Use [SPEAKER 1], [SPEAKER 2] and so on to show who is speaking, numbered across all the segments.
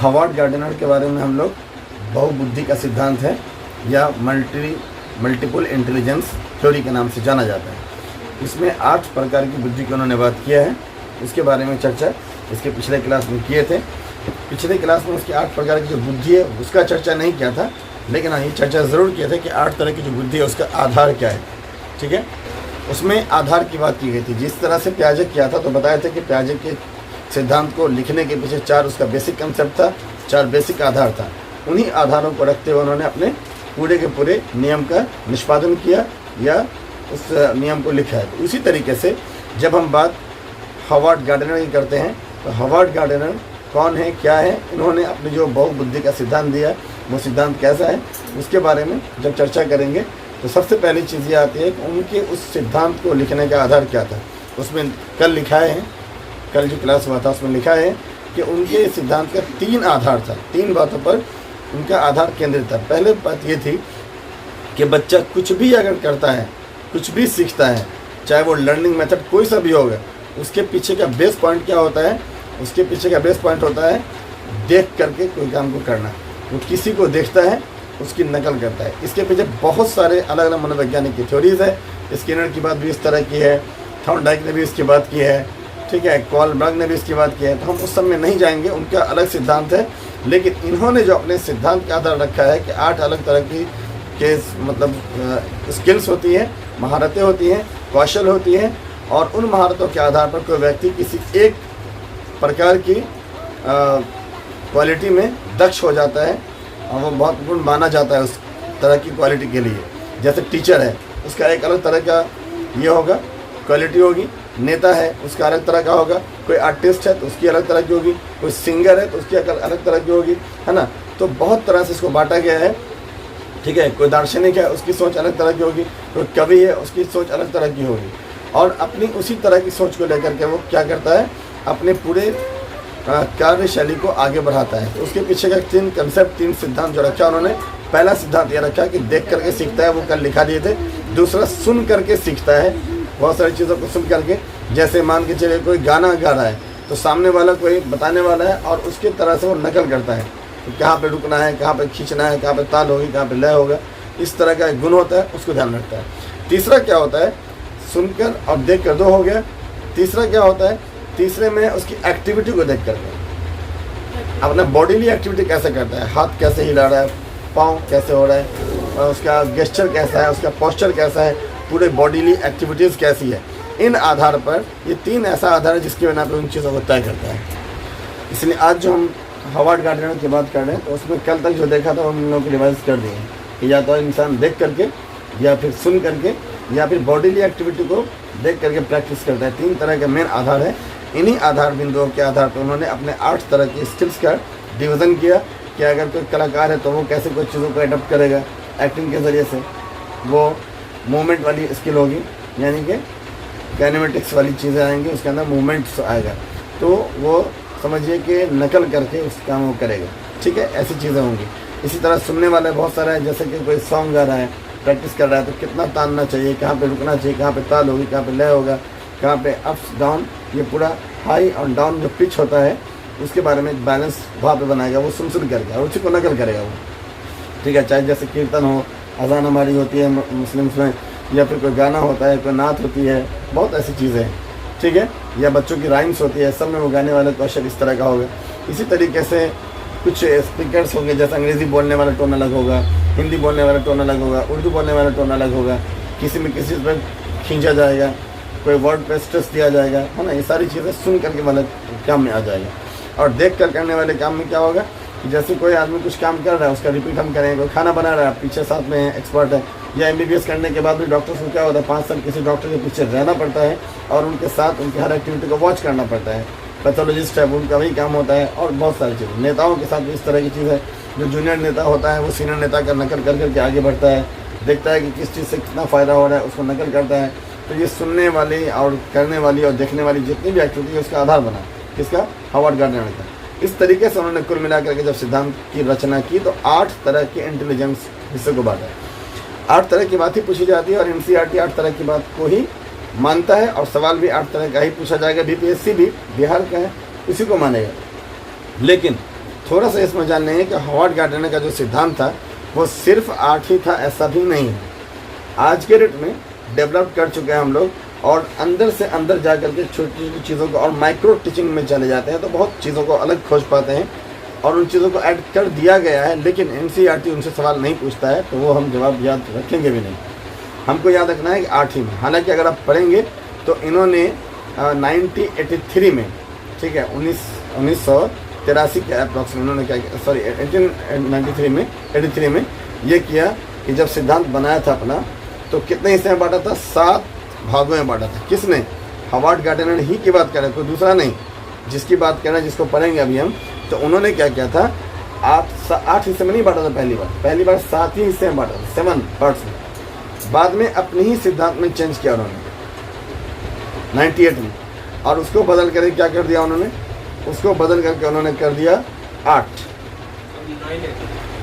[SPEAKER 1] Howard gardener के बारे में हम लोग बहुबुद्धि का सिद्धांत है या मल्टीपल इंटेलिजेंस थ्योरी के नाम से जाना जाता है। इसमें 8 प्रकार की बुद्धि की उन्होंने बात किया है। इसके बारे में चर्चा इसके पिछले क्लास में किए थे। पिछले क्लास में उसकी 8 प्रकार की जो बुद्धि है उसका चर्चा नहीं किया था, लेकिन हाँ ये चर्चा ज़रूर किया था कि 8 तरह की जो बुद्धि है उसका आधार क्या है। ठीक है, उसमें आधार की बात की गई थी। जिस तरह से प्याजे किया था तो बताया था कि प्याजे के सिद्धांत को लिखने के पीछे 4 उसका बेसिक कंसेप्ट था, 4 बेसिक आधार था। उन्हीं आधारों को रखते हुए उन्होंने अपने पूरे के पूरे नियम का निष्पादन किया या उस नियम को लिखा है। तो उसी तरीके से जब हम बात हॉवर्ड गार्डनर की करते हैं तो हॉवर्ड गार्डनर कौन है, क्या है, इन्होंने अपनी जो बहुबुद्धि का सिद्धांत दिया वो सिद्धांत कैसा है, उसके बारे में जब चर्चा करेंगे तो सबसे पहली चीज़ ये आती है कि उनके उस सिद्धांत को लिखने का आधार क्या था। उसमें कल लिखा है, कल जो क्लास हुआ था उसमें लिखा है कि उनके सिद्धांत का 3 आधार था। 3 बातों पर उनका आधार केंद्रित था। पहले बात ये थी कि बच्चा कुछ भी अगर करता है, कुछ भी सीखता है, चाहे वो लर्निंग मेथड कोई सा भी होगा, उसके पीछे का बेस पॉइंट क्या होता है? उसके पीछे का बेस पॉइंट होता है देख करके कोई काम को करना। वो किसी को देखता है, उसकी नकल करता है। इसके पीछे बहुत सारे अलग अलग मनोवैज्ञानिक की थ्योरीज है। स्किनर की बात भी इस तरह की है, थॉर्नडाइक ने भी इसकी बात की है, ठीक है, कोलबर्ग ने भी इसकी बात की है। तो हम उस सब में नहीं जाएंगे, उनका अलग सिद्धांत है। लेकिन इन्होंने जो अपने सिद्धांत का आधार रखा है कि 8 अलग तरह की के मतलब स्किल्स होती है, महारतें होती हैं, कौशल होती हैं, और उन महारतों के आधार पर कोई व्यक्ति किसी एक प्रकार की क्वालिटी में दक्ष हो जाता है और वो बहुत गुण माना जाता है उस तरह की क्वालिटी के लिए। जैसे टीचर है, उसका एक अलग तरह का ये होगा, क्वालिटी होगी। नेता है, उसका अलग तरह का होगा। कोई आर्टिस्ट है तो उसकी अलग तरह की होगी। कोई सिंगर है तो उसकी अलग तरह की होगी, है ना। तो बहुत तरह से इसको बांटा गया है, ठीक है। कोई दार्शनिक है, उसकी सोच अलग तरह की होगी। कोई कवि है, उसकी सोच अलग तरह की होगी। और अपनी उसी तरह की सोच को लेकर के वो क्या करता है, अपने पूरे कार्यशैली को आगे बढ़ाता है। तो उसके पीछे का 3 कंसेप्ट, 3 सिद्धांत जो रखा उन्होंने। पहला सिद्धांत ये रखा कि देख करके सीखता है, वो कल लिखा दिए थे। दूसरा, सुन करके सीखता है, बहुत सारी चीज़ों को सुन करके। जैसे मान के चलिए कोई गाना गा रहा है तो सामने वाला कोई बताने वाला है और उसके तरह से वो नकल करता है। तो कहाँ पे रुकना है, कहाँ पे खींचना है, कहाँ पे ताल होगी, कहाँ पे लय होगा, इस तरह का एक गुण होता है, उसको ध्यान रखता है। तीसरा क्या होता है, सुनकर और देख कर 2 हो गया। तीसरा क्या होता है, तीसरे में उसकी एक्टिविटी को देख करके अपना बॉडीली एक्टिविटी कैसे करता है, हाथ कैसे हिला रहा है, पाँव कैसे हो रहा है, और उसका गेस्चर कैसा है, उसका पोस्चर कैसा है, पूरे बॉडीली एक्टिविटीज़ कैसी है। इन आधार पर ये 3 ऐसा आधार है जिसकी बिना पर उन चीज़ों को तय करता है। इसलिए आज जो हम हॉवर्ड गार्डनर की बात कर रहे हैं तो उसमें कल तक जो देखा था वो हम लोग रिवाइज कर दिए कि या तो इंसान देख करके या फिर सुन करके या फिर बॉडीली एक्टिविटी को देख करके प्रैक्टिस करता है। 3 तरह के मेन आधार है। इन्हीं आधार बिंदुओं के आधार पर उन्होंने अपने 8 तरह की स्किल्स का डिवीज़न किया कि अगर कोई कलाकार है तो वो कैसे कुछ चीज़ों को एडप्ट करेगा एक्टिंग के ज़रिए से। वो मूवमेंट वाली स्किल होगी, यानी कि काइनेमेटिक्स वाली चीज़ें आएंगी, उसके अंदर मूवमेंट्स आएगा, तो वो समझिए कि नकल करके उस काम को करेगा, ठीक है। ऐसी चीज़ें होंगी। इसी तरह सुनने वाला बहुत सारा है, जैसे कि कोई सॉन्ग गा रहा है, प्रैक्टिस कर रहा है, तो कितना तानना चाहिए, कहाँ पे रुकना चाहिए, कहाँ पे ताल होगी, कहाँ पे लय होगा, कहाँ पे अप्स डाउन, ये पूरा हाई और डाउन जो पिच होता है उसके बारे में एक बैलेंस वहाँ पे बनाएगा वो सुन करके, और उसी को नकल करेगा वो, ठीक है। चाहे जैसे कीर्तन हो, अजान हमारी होती है मुस्लिम्स में, या फिर कोई गाना होता है, कोई नात होती है, बहुत ऐसी चीज़ें हैं, ठीक है। या बच्चों की राइम्स होती है, सब में वो गाने वाला कौशल इस तरह का होगा। इसी तरीके से कुछ स्पीकर्स होंगे, जैसे अंग्रेज़ी बोलने वाला टोन अलग होगा, हिंदी बोलने वाला टोन अलग होगा, उर्दू बोलने वाला टोन अलग होगा, किसी में किसी पर खींचा जाएगा, कोई वर्ड पे स्ट्रेस दिया जाएगा, है ना। ये सारी चीज़ें सुन करके वाले काम में आ जाएगा। और देख कर करने वाले काम में क्या होगा कि जैसे कोई आदमी कुछ काम कर रहा है उसका रिपीट हम करेंगे। कोई खाना बना रहा है, पीछे साथ में एक्सपर्ट है, या MBBS करने के बाद भी डॉक्टर्स को क्या होता है 5 साल किसी डॉक्टर के पीछे रहना पड़ता है और उनके साथ उनकी हर एक्टिविटी को वॉच करना पड़ता है। पैथोलॉजिस्ट है, उनका वही काम होता है। और बहुत सारी चीज़ें, नेताओं के साथ भी इस तरह की चीज़ है। जो जूनियर नेता होता है वो सीनियर नेता का नकल कर करके आगे बढ़ता है, देखता है कि किस चीज़ से कितना फ़ायदा हो रहा है, उसको नकल करता है। तो ये सुनने वाली और करने वाली और देखने वाली जितनी भी एक्टिविटी है उसका आधार बना किसका, हॉवर्ड गार्डनर का। इस तरीके से उन्होंने कुल मिलाकर के जब सिद्धांत की रचना की तो 8 तरह के इंटेलिजेंस हिस्से को बांटा। 8 तरह की बात ही पूछी जाती है और NCERT 8 तरह की बात को ही मानता है और सवाल भी 8 तरह का ही पूछा जाएगा। BPSC भी बिहार का है, इसी को मानेगा। लेकिन थोड़ा सा इसमें जान लेंगे कि हॉवर्ड गार्डनर का जो सिद्धांत था वो सिर्फ 8 ही था, ऐसा भी नहीं है। आज के डेट में डेवलप कर चुके हैं हम लोग, और अंदर से अंदर जा करके छोटी छोटी चीज़ों को और माइक्रो टीचिंग में चले जाते हैं, तो बहुत चीज़ों को अलग खोज पाते हैं और उन चीज़ों को ऐड कर दिया गया है। लेकिन एनसीईआरटी उनसे सवाल नहीं पूछता है, तो वो हम जवाब याद रखेंगे भी नहीं। हमको याद रखना है कि 8 ही में। हालांकि अगर आप पढ़ेंगे तो इन्होंने 1983 में, ठीक है, 1983 के अप्रॉक्स में इन्होंने क्या किया, सॉरी 83 में ये किया कि जब सिद्धांत बनाया था अपना, तो कितने हिस्से में बांटा था? 7 भागों में बांटा था। किसने? हॉवर्ड गार्डनर ही की बात कर रहे हैं, कोई दूसरा नहीं। जिसकी बात कर रहे हैं, जिसको पढ़ेंगे अभी हम, तो उन्होंने क्या किया था, 8 हिस्से में नहीं बांटा था। पहली बार 7 ही हिस्से में बांटा था, 7 पार्ट्स में। बाद में अपने ही सिद्धांत में चेंज किया उन्होंने 98 में, और उसको बदल कर क्या कर दिया उन्होंने, उसको बदल करके उन्होंने कर दिया 8।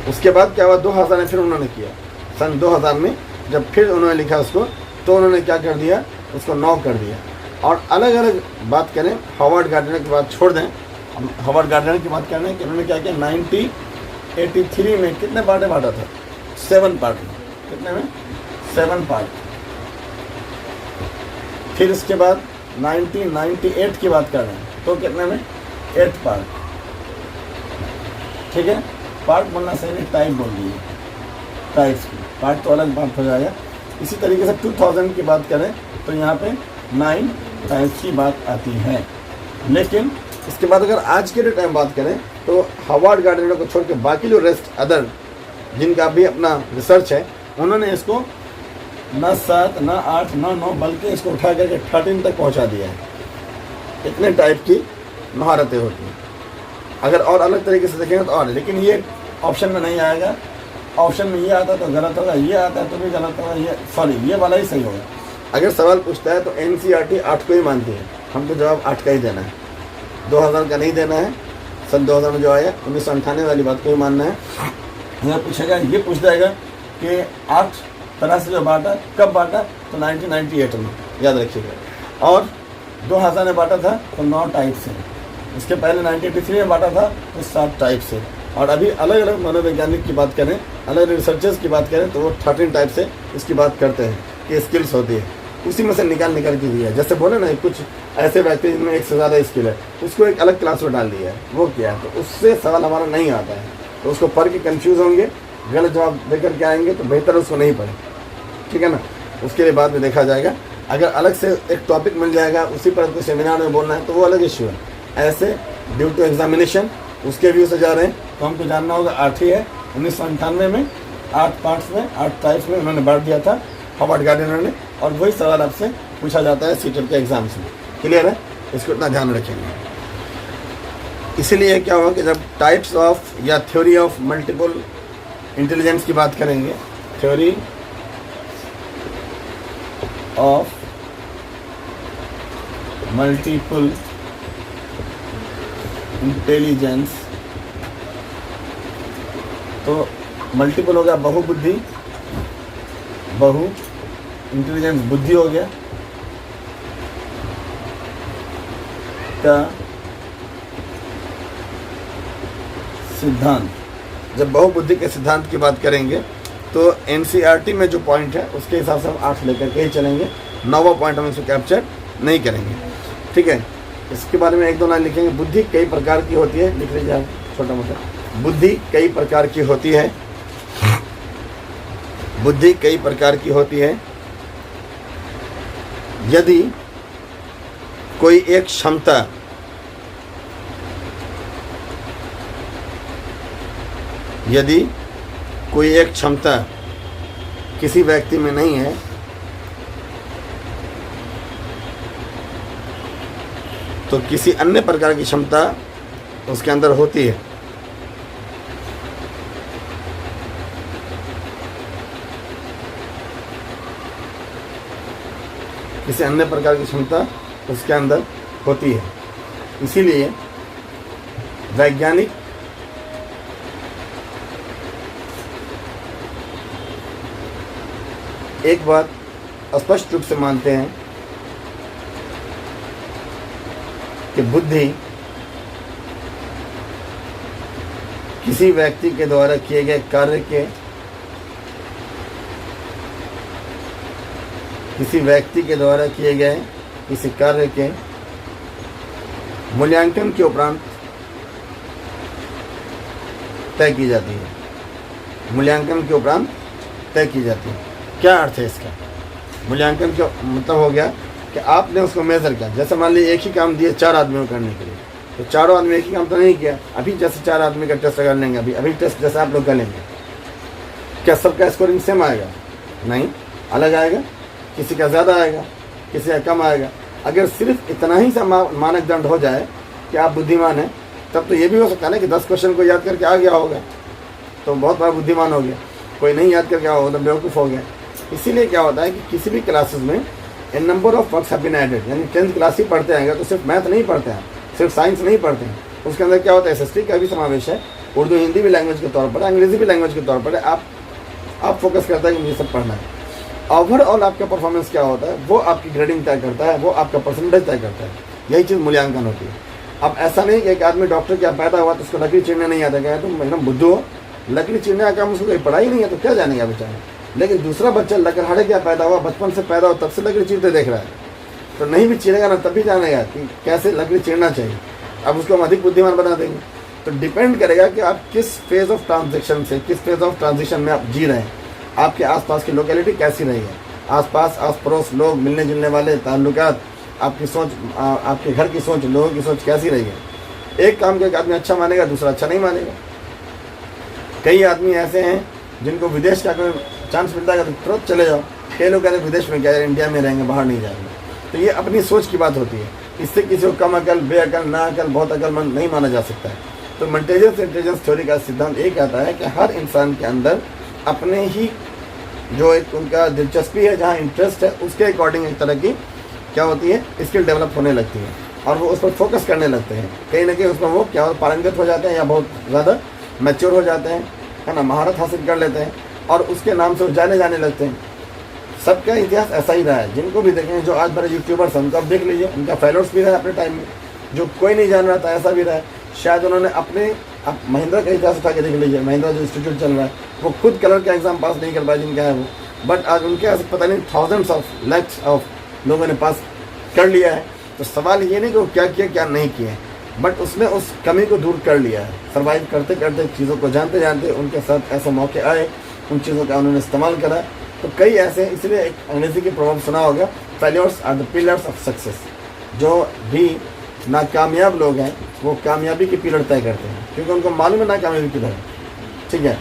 [SPEAKER 1] उसके बाद क्या हुआ, 2000 में फिर उन्होंने किया, सन 2000 में जब फिर उन्होंने लिखा उसको, तो उन्होंने क्या कर दिया, उसको 9 कर दिया। और अलग अलग बात करें, हॉवर्ड गार्डनर की बात छोड़ दें, हम हॉवर्ड गार्डनर की बात कर रहे हैं कि उन्होंने क्या किया, 1983 में कितने पार्ट में बांटा था? 7 पार्ट में। कितने में? 7 पार्ट। फिर इसके बाद 1998 की बात कर रहे हैं, तो कितने में? 8 पार्ट। ठीक है, पार्ट बोलना सही नहीं, टाइप बोल दिए, टाइप्स की। पार्ट तो अलग बात हो जाएगा। इसी तरीके से 2000 की बात करें तो यहाँ पे 9 टाइप्स की बात आती है। लेकिन इसके बाद अगर आज के टाइम बात करें तो हॉवर्ड गार्डनर को छोड़ के बाकी जो रेस्ट अदर जिनका भी अपना रिसर्च है, उन्होंने इसको न 7 न 8 न 9 बल्कि इसको उठा करके 13 तक पहुँचा दिया है। इतने टाइप की महारतें होती हैं। अगर और अलग तरीके से देखेंगे तो और, लेकिन ये ऑप्शन में नहीं आएगा। ऑप्शन में ये आता तो गलत होगा, ये आता है तो भी गलत होगा, ये सॉरी ये वाला ही सही होगा। अगर सवाल पूछता है तो एनसीईआरटी 8 को ही मानती है, हमको जवाब 8 का ही देना है, 2000 का नहीं देना है। सन 2000 में जो आया 1998 वाली बात को ही मानना है। यह पूछेगा, ये पूछ जाएगा कि 8 तरह से जो बांटा, कब बांटा, तो 1998 में, याद रखिएगा। और 2000 में बांटा था तो 9 टाइप से। उसके पहले 1983 में बांटा था तो 7 टाइप से। और अभी अलग अलग मनोवैज्ञानिक की बात करें, अलग अलग रिसर्चर्स की बात करें, तो वो 13 टाइप से इसकी बात करते हैं कि स्किल्स होती है। उसी में से निकाल के दिया है। जैसे बोले ना, कुछ ऐसे व्यक्ति जिनमें एक से ज़्यादा स्किल है, उसको एक अलग क्लास में डाल दिया है, वो क्या है, तो उससे सवाल हमारा नहीं आता है। तो उसको पढ़ के कन्फ्यूज़ होंगे, गलत जवाब देकर के आएंगे, तो बेहतर उसको नहीं पढ़ें, ठीक है ना। उसके लिए बाद में देखा जाएगा। अगर अलग से एक टॉपिक मिल जाएगा, उसी पर कोई सेमिनार में बोलना है, तो वो अलग इश्यू है। ऐसे ड्यू टू एग्जामिनेशन उसके व्यू से जा रहे हैं, तो हमको जानना होगा 8 ही है। 1998 में 8 पार्ट्स में, 8 टाइप्स में उन्होंने बांट दिया था हॉवर्ड गार्डनर ने, और वही सवाल आपसे पूछा जाता है सीटेट के एग्जाम्स में। क्लियर है, इसको इतना ध्यान रखेंगे। इसीलिए क्या होगा कि जब टाइप्स ऑफ या थ्योरी ऑफ मल्टीपल इंटेलिजेंस की बात करेंगे, थ्योरी ऑफ मल्टीपल इंटेलिजेंस, तो मल्टीपल हो गया बहुबुद्धि, बहु इंटेलिजेंस बुद्धि हो गया का सिद्धांत। जब बहुबुद्धि के सिद्धांत की बात करेंगे तो एनसीईआरटी में जो पॉइंट है उसके हिसाब से हम 8 लेकर के ही चलेंगे, 9वां पॉइंट हम इसको कैप्चर नहीं करेंगे, ठीक है। इसके बारे में 1-2 लाइन लिखेंगे। बुद्धि कई प्रकार की होती है, लिख लीजिए आप छोटा मोटा। बुद्धि कई प्रकार की होती है, बुद्धि कई प्रकार की होती है। यदि कोई एक क्षमता किसी व्यक्ति में नहीं है, तो किसी अन्य प्रकार की क्षमता उसके अंदर होती है। किसी अन्य प्रकार की क्षमता उसके अंदर होती है। इसीलिए वैज्ञानिक एक बात स्पष्ट रूप से मानते हैं कि बुद्धि किसी व्यक्ति के द्वारा किए गए कार्य के किसी व्यक्ति के द्वारा किए गए किसी कार्य के मूल्यांकन के उपरांत तय की जाती है। मूल्यांकन के उपरांत तय की जाती है। क्या अर्थ है इसका? मूल्यांकन का मतलब हो गया कि आपने उसको मेजर किया। जैसे मान लीजिए एक ही काम दिए 4 आदमियों को करने के लिए, तो चारों आदमी एक ही काम तो नहीं किया। अभी जैसे 4 आदमी का टेस्ट कर लेंगे, अभी टेस्ट जैसे आप लोग कर लेंगे, क्या सबका स्कोरिंग सेम आएगा? नहीं, अलग आएगा। किसी का ज़्यादा आएगा, किसी का कम आएगा। अगर सिर्फ इतना ही सा मानदंड हो जाए कि आप बुद्धिमान हैं, तब तो ये भी हो सकता है ना कि 10 क्वेश्चन को याद करके आ गया होगा तो बहुत बड़ा बुद्धिमान हो गया। कोई नहीं याद करके आ होगा तो बेवकूफ़ हो गया। इसीलिए क्या होता है कि किसी भी क्लासेस में a number of works have been added, यानी 10th क्लास ही पढ़ते आएंगे तो सिर्फ मैथ नहीं पढ़ते हैं, सिर्फ साइंस नहीं पढ़ते हैं। उसके अंदर क्या होता है, SST का भी समावेश है। उर्दू हिंदी भी लैंग्वेज के तौर पर, अंग्रेजी भी लैंग्वेज के तौर पर है। आप फोकस करता है कि मुझे सब पढ़ना है। ओवरऑल आपका परफॉर्मेंस क्या होता है, वो आपकी ग्रेडिंग तय करता है, वो आपका परसेंटेज तय करता है। यही चीज़ मूल्यांकन होती है। अब ऐसा नहीं कि एक आदमी डॉक्टर क्या पैदा हुआ तो उसको लकड़ी चीरने नहीं आता, गया तो एकदम बुद्धू हो, लकड़ी चीरने का काम उसको कोई पढ़ाई नहीं है तो क्या जानेगा बेचारा। लेकिन दूसरा बच्चा लकड़हारे क्या पैदा हुआ, बचपन से पैदा हुआ, तब से लकड़ी चीरते देख रहा है, तो नहीं भी चीरेगा ना तब भी जानेगा कि कैसे लकड़ी चीरना चाहिए। अब उसको हम अधिक बुद्धिमान बना देंगे। तो डिपेंड करेगा कि आप किस फेज ऑफ ट्रांजेक्शन से, किस फेज ऑफ ट्रांजिशन में आप जी रहे हैं। आपके आसपास की लोकेलिटी कैसी रही है, आसपास आस पड़ोस लोग, मिलने जुलने वाले ताल्लुकात, आपकी सोच, आपके घर की सोच, लोगों की सोच कैसी रही है। एक काम को एक आदमी अच्छा मानेगा, दूसरा अच्छा नहीं मानेगा। कई आदमी ऐसे हैं जिनको विदेश का कोई चांस मिलता है तो तुरंत चले जाओ। कई लोग कहते हैं विदेश में क्या, इंडिया में रहेंगे, बाहर नहीं जाएंगे। तो ये अपनी सोच की बात होती है। इससे किसी को कम अकल, बेअकल, ना अकल, बहुत अकलमंद नहीं माना जा सकता है। तो मेंटेजेंस इंटेलिजेंस थ्योरी का सिद्धांत ये कहता है कि हर इंसान के अंदर अपने ही जो एक उनका दिलचस्पी है, जहाँ इंटरेस्ट है, उसके अकॉर्डिंग एक तरह की क्या होती है, स्किल डेवलप होने लगती है और वो उस पर फोकस करने लगते हैं। कहीं ना कहीं उसमें वो क्या पारंगत हो जाते हैं या बहुत ज़्यादा मैच्योर हो जाते हैं, है ना, महारत हासिल कर लेते हैं और उसके नाम से वो जाने लगते हैं। सबका इतिहास ऐसा ही रहा है। जिनको भी देखें, जो आज बड़े यूट्यूबर्स हैं उनको आप देख लीजिए, उनका फॉलोअर्स भी रहा है अपने टाइम में। जो कोई नहीं जान रहा था ऐसा भी रहा है। शायद उन्होंने अपने, आप महिंद्रा का इतिहास उठा के देख लीजिए, महिंद्रा जो इंस्टीट्यूट चल रहा है, वो खुद कलर का एग्जाम पास नहीं कर पाए जिनका है वो, बट आज उनके ऐसे पता नहीं थाउजेंड्स ऑफ लैक्स ऑफ लोगों ने पास कर लिया है। तो सवाल ये नहीं कि वो क्या किया क्या नहीं किए, बट उसने उस कमी को दूर कर लिया है। सर्वाइव करते करते, चीज़ों को जानते जानते उनके साथ ऐसे मौके आए, उन चीज़ों का उन्होंने इस्तेमाल करा। तो कई ऐसे, इसलिए एक अंग्रेजी के प्रभाव सुना होगा, failures are the pillars of success. जो भी नाकामयाब लोग हैं वो कामयाबी की पिलर तय करते हैं, क्योंकि उनको मालूम है नाकामयाबी किधर है। ठीक है,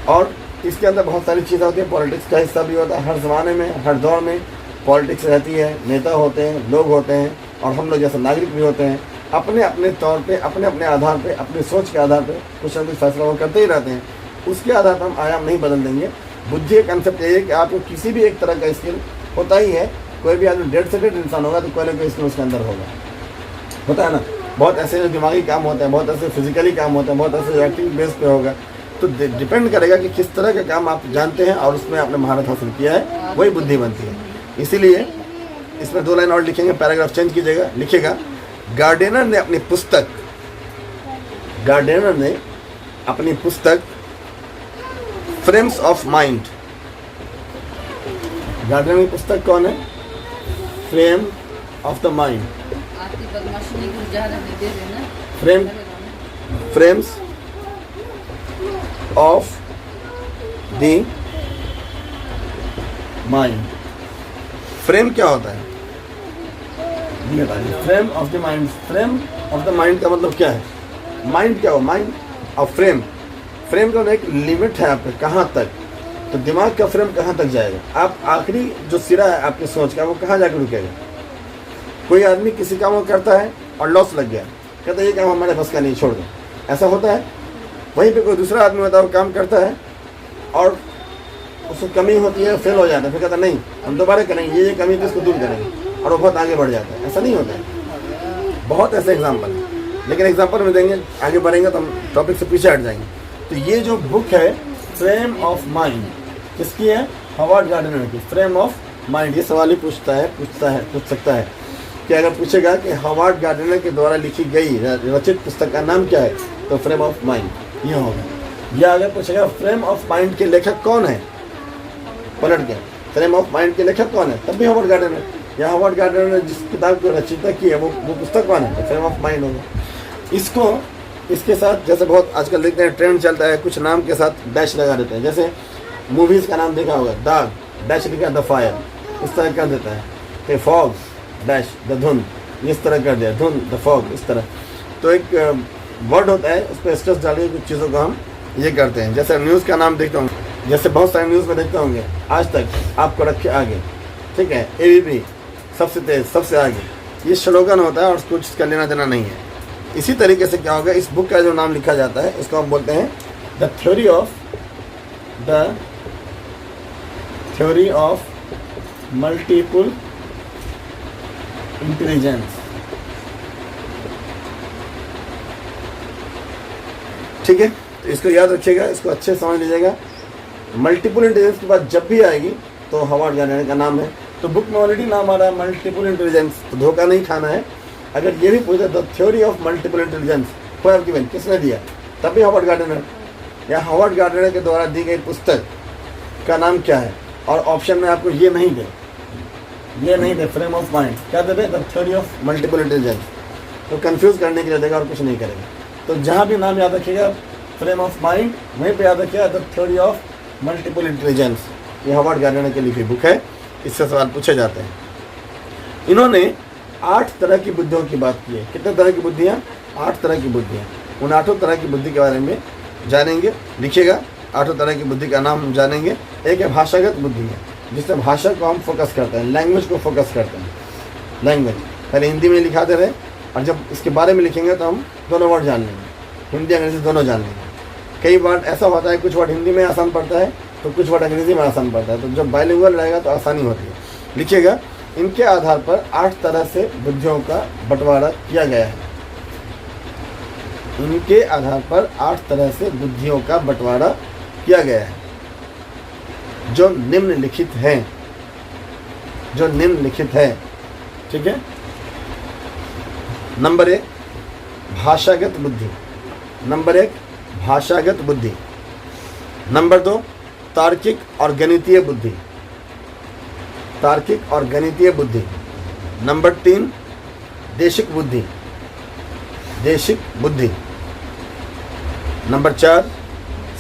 [SPEAKER 1] और इसके अंदर बहुत सारी चीज़ें होती है। पॉलिटिक्स का हिस्सा भी होता है। हर ज़माने में, हर दौर में पॉलिटिक्स रहती है, नेता होते हैं, लोग होते हैं और हम लोग जैसे नागरिक भी होते हैं। अपने अपने तौर पे, अपने अपने आधार पे, अपनी सोच के आधार पे कुछ ना कुछ फैसला वो करते ही रहते हैं। उसके आधार पर हम आयाम नहीं बदल देंगे। बुद्धि का कंसेप्ट यही है कि आपको किसी भी एक तरह का स्किल होता ही है। कोई भी आदमी 1.5 से 1.5 इंसान होगा तो कोई ना कोई स्किल उसके अंदर होता है ना। बहुत ऐसे जो दिमागी काम होते हैं, बहुत ऐसे फिजिकली काम होते हैं, बहुत ऐसे एक्टिंग बेस पे होगा। तो डिपेंड करेगा कि किस तरह का काम आप जानते हैं और उसमें आपने महारत हासिल किया है, वही बुद्धि बनती है। इसीलिए इसमें 2 लाइन और लिखेंगे, पैराग्राफ चेंज कीजिएगा, लिखिएगा, गार्डेनर ने अपनी पुस्तक फ्रेम्स ऑफ माइंड, गार्डेनर की पुस्तक कौन है? Frame of the mind, frames of the mind. Frame क्या होता है? Frame of the mind. Frame of the mind का मतलब क्या है? माइंड क्या हो? माइंड और फ्रेम का एक लिमिट है आपके, कहाँ तक। तो दिमाग का फ्रेम कहाँ तक जाएगा? आप आखिरी जो सिरा है आपकी सोच का, वो कहाँ जाकर रुकेगा? कोई आदमी किसी काम को करता है और लॉस लग गया, कहता है ये काम हमारे बस का नहीं, छोड़ दो, ऐसा होता है। वहीं पे कोई दूसरा आदमी होता है, वो काम करता है और उसको कमी होती है, फेल हो जाता है, फिर कहता नहीं हम दोबारा करेंगे, ये कमी थी इसको दूर करेंगे, और वो बहुत आगे बढ़ जाता है। ऐसा नहीं होता है। बहुत ऐसे एग्जाम्पल हैं, लेकिन एग्जाम्पल में देंगे, आगे बढ़ेंगे तो हम टॉपिक से पीछे हट जाएंगे। तो ये जो बुक है फ्रेम ऑफ माइंड, किसकी है? हावर्ड गार्डनर की। फ्रेम ऑफ माइंड, ये सवाल ही पूछ सकता है कि अगर पूछेगा कि हावर्ड गार्डनर के द्वारा लिखी गई रचित पुस्तक का नाम क्या है, तो फ्रेम ऑफ माइंड ये होगा। या अगर पूछेगा फ्रेम ऑफ माइंड के लेखक कौन है, पलट के फ्रेम ऑफ माइंड के लेखक कौन है, तब भी हार्वर्ड गार्डनर। या हार्वर्ड गार्डनर ने जिस किताब को रचयिता की है वो पुस्तक कौन है, फ्रेम ऑफ माइंड होगा। इसको इसके साथ जैसे बहुत आजकल देखते हैं ट्रेंड चलता है, कुछ नाम के साथ डैश लगा देते हैं। जैसे मूवीज़ का नाम देखा होगा, दाग डैश लिखा द फायर, इस तरह कर देता है। फिर फॉग डैश द धुंध, इस तरह कर दिया, धुंध द फॉग, इस तरह। तो एक वर्ड होता है, उस पर स्ट्रेस डालिए, कुछ चीज़ों को हम ये करते हैं। जैसे न्यूज़ का नाम देखते होंगे, जैसे बहुत सारे न्यूज़ में देखते होंगे, आज तक आपको रखे आगे, ठीक है, ABP सबसे तेज सबसे आगे, ये स्लोगन होता है और उसको इसका लेना देना नहीं है। इसी तरीके से क्या होगा, इस बुक का जो नाम लिखा जाता है इसको हम बोलते हैं the theory of multiple intelligence. ठीक है, तो इसको याद रखिएगा, इसको अच्छे से समझ लीजिएगा। मल्टीपल इंटेलिजेंस के बाद जब भी आएगी तो हार्वर्ड गार्डनर का नाम है। तो बुक में ऑलरेडी नाम आ रहा है मल्टीपल इंटेलिजेंस, तो धोखा नहीं खाना है। अगर ये भी पूछे the theory of multiple intelligence who have given, किसने दिया, तब भी हार्वर्ड गार्डनर। या हार्वर्ड गार्डनर के द्वारा दी गई पुस्तक का नाम क्या है, और ऑप्शन में आपको ये नहीं दे फ्रेम ऑफ माइंड, क्या दे the theory of multiple intelligence. तो कंफ्यूज करने के लिए देगा और कुछ नहीं करेगा। तो जहाँ भी नाम याद रखिएगा फ्रेम ऑफ माइंड, वहीं पे याद रखिएगा the theory of multiple intelligence. ये हार्वर्ड गार्डनर की लिखी बुक है, इससे सवाल पूछे जाते हैं। इन्होंने 8 तरह की बुद्धियों की बात की है। कितने तरह की बुद्धियाँ, 8 तरह की बुद्धियाँ। उन 8 तरह की बुद्धि के बारे में जानेंगे, लिखिएगा। 8 तरह की बुद्धि का नाम हम जानेंगे। एक है भाषागत बुद्धि है, जिससे भाषा को हम फोकस करते हैं, लैंग्वेज को फोकस करते हैं। लैंग्वेज पहले हिंदी में लिखा दे रहे, और जब इसके बारे में लिखेंगे तो हम दोनों वर्ड जान लेंगे, हिंदी अंग्रेजी दोनों जान लेंगे। कई बार ऐसा होता है कुछ वर्ड हिंदी में आसान पड़ता है तो कुछ वर्ड अंग्रेजी में आसान पड़ता है, तो जब बाइलिंगुअल रहेगा तो आसानी होती है। लिखिएगा, इनके आधार पर 8 तरह से बुद्धियों का बंटवारा किया गया है। इनके आधार पर 8 तरह से बुद्धियों का बंटवारा किया गया है, जो निम्नलिखित है। ठीक है, नंबर 1 भाषागत बुद्धि। नंबर 2 तार्किक और गणितीय बुद्धि। नंबर 3 देशिक बुद्धि। नंबर 4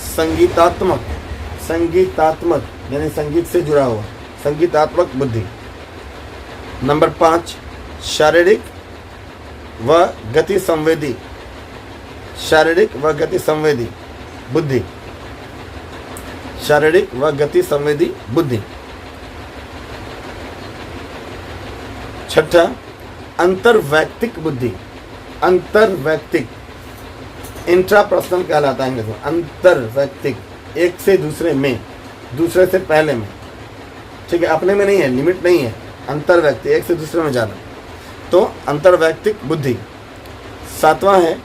[SPEAKER 1] संगीतात्मक यानी संगीत से जुड़ा हुआ संगीतात्मक बुद्धि। नंबर 5 शारीरिक व गति संवेदी बुद्धि। छठा अंतर्वैयक्तिक बुद्धि। इंट्रापर्सनल कहलाता है इंग्लिश में। अंतर्वैयक्तिक, एक से दूसरे में, दूसरे से पहले में। ठीक है, अपने में नहीं है, लिमिट नहीं है। अंतर्वैयक्तिक, एक से दूसरे में जाना, तो अंतर्वैयक्तिक बुद्धि। 7वां है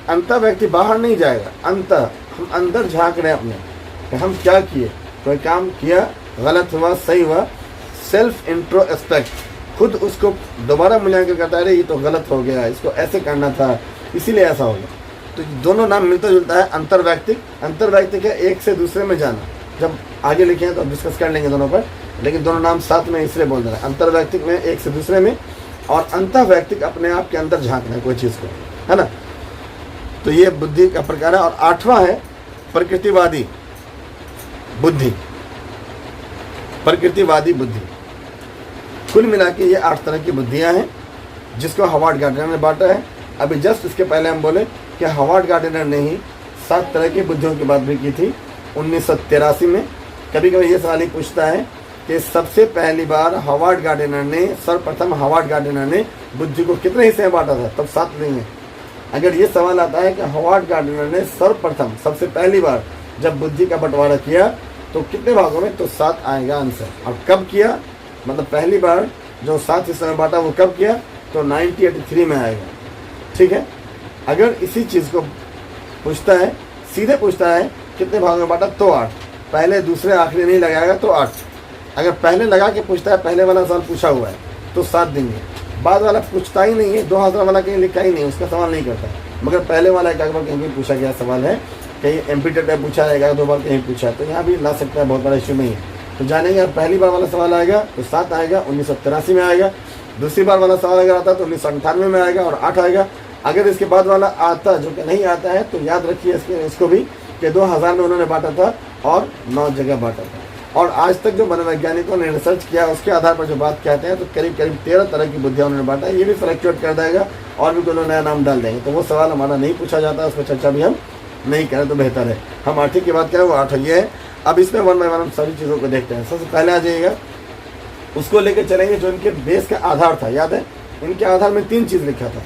[SPEAKER 1] अंतःव्यक्ति बाहर नहीं जाएगा, हम अंदर झांक रहे हैं अपने कि हम क्या किए, कोई काम किया, गलत हुआ, सही हुआ, सेल्फ इंट्रोस्पेक्ट, खुद उसको दोबारा मूल्यांकन करता है, अरे ये तो गलत हो गया, इसको ऐसे करना था, इसीलिए ऐसा हो गया। तो दोनों नाम मिलता जुलता है। अंतर्वैयक्तिक है एक से दूसरे में जाना, जब आगे लिखे हैं तो डिस्कस कर लेंगे दोनों पर, लेकिन दोनों नाम साथ में इसलिए बोल रहे हैं। अंतर्वैयक्तिक में एक से दूसरे में, और अंतःवैयक्तिक अपने आप के अंदर झांकना है कोई चीज़ को, है ना। तो ये बुद्धि का प्रकार है। और 8वां है प्रकृतिवादी बुद्धि। कुल मिला के ये 8 तरह की बुद्धियाँ हैं, जिसको हार्वर्ड गार्डनर ने बांटा है। अभी जस्ट इसके पहले हम बोले कि हार्वर्ड गार्डनर ने ही 7 तरह की बुद्धियों की बात भी की थी 1983 में। कभी कभी ये सवाल ही पूछता है कि सबसे पहली बार सर्वप्रथम हार्वर्ड गार्डनर ने बुद्धि को कितने हिस्से में बांटा था, तब 7 नहीं है। अगर ये सवाल आता है कि हार्वर्ड गार्डनर ने सर्वप्रथम सबसे पहली बार जब बुद्धि का बंटवारा किया तो कितने भागों में, तो 7 आएगा आंसर। और कब किया, मतलब पहली बार जो 7 हिस्सों में बांटा वो कब किया, तो 1983 में आएगा। ठीक है, अगर इसी चीज़ को पूछता है, सीधे पूछता है कितने भागों में बांटा, तो 8। पहले दूसरे आखिरी नहीं लगाएगा तो 8। अगर पहले लगा के पूछता है, पहले वाला सवाल पूछा हुआ है, तो 7 देंगे। बाद वाला पूछता ही नहीं है, 2000 वाला कहीं लिखा ही नहीं, उसका सवाल नहीं करता। मगर पहले वाला एक बार कहीं पूछा गया सवाल है, कहीं एमपी टाइप पूछा जाएगा, 2 बार कहीं पूछा है, तो यहाँ भी ला सकता है, बहुत बड़ा इश्यू नहीं है। तो जानेंगे। और पहली बार वाला सवाल आएगा तो 7 आएगा, 1983 में आएगा। दूसरी बार वाला सवाल अगर आता तो 1998 में आएगा और 8 आएगा। अगर इसके बाद वाला आता जो कि नहीं आता है तो याद रखिए इसको भी कि 2000 में उन्होंने बांटा था और 9 जगह बांटा था। और आज तक जो मनोवैज्ञानिकों ने रिसर्च किया उसके आधार पर जो बात कहते हैं तो करीब 13 तरह की बुद्धियाँ उन्होंने बांटा है। ये भी फ्लक्चुएट कर देगा और भी कोई नया नाम डाल देंगे, तो वो सवाल हमारा नहीं पूछा जाता, उस पर चर्चा भी हम नहीं करें तो बेहतर है। हम 8 की बात करें, वो 8 ये है। अब इसमें 1 बाय 1 हम सारी चीज़ों को देखते हैं। सबसे पहले आ जाइएगा, उसको लेकर चलेंगे जो इनके बेस का आधार था। याद है, इनके आधार में 3 चीज़ लिखा था।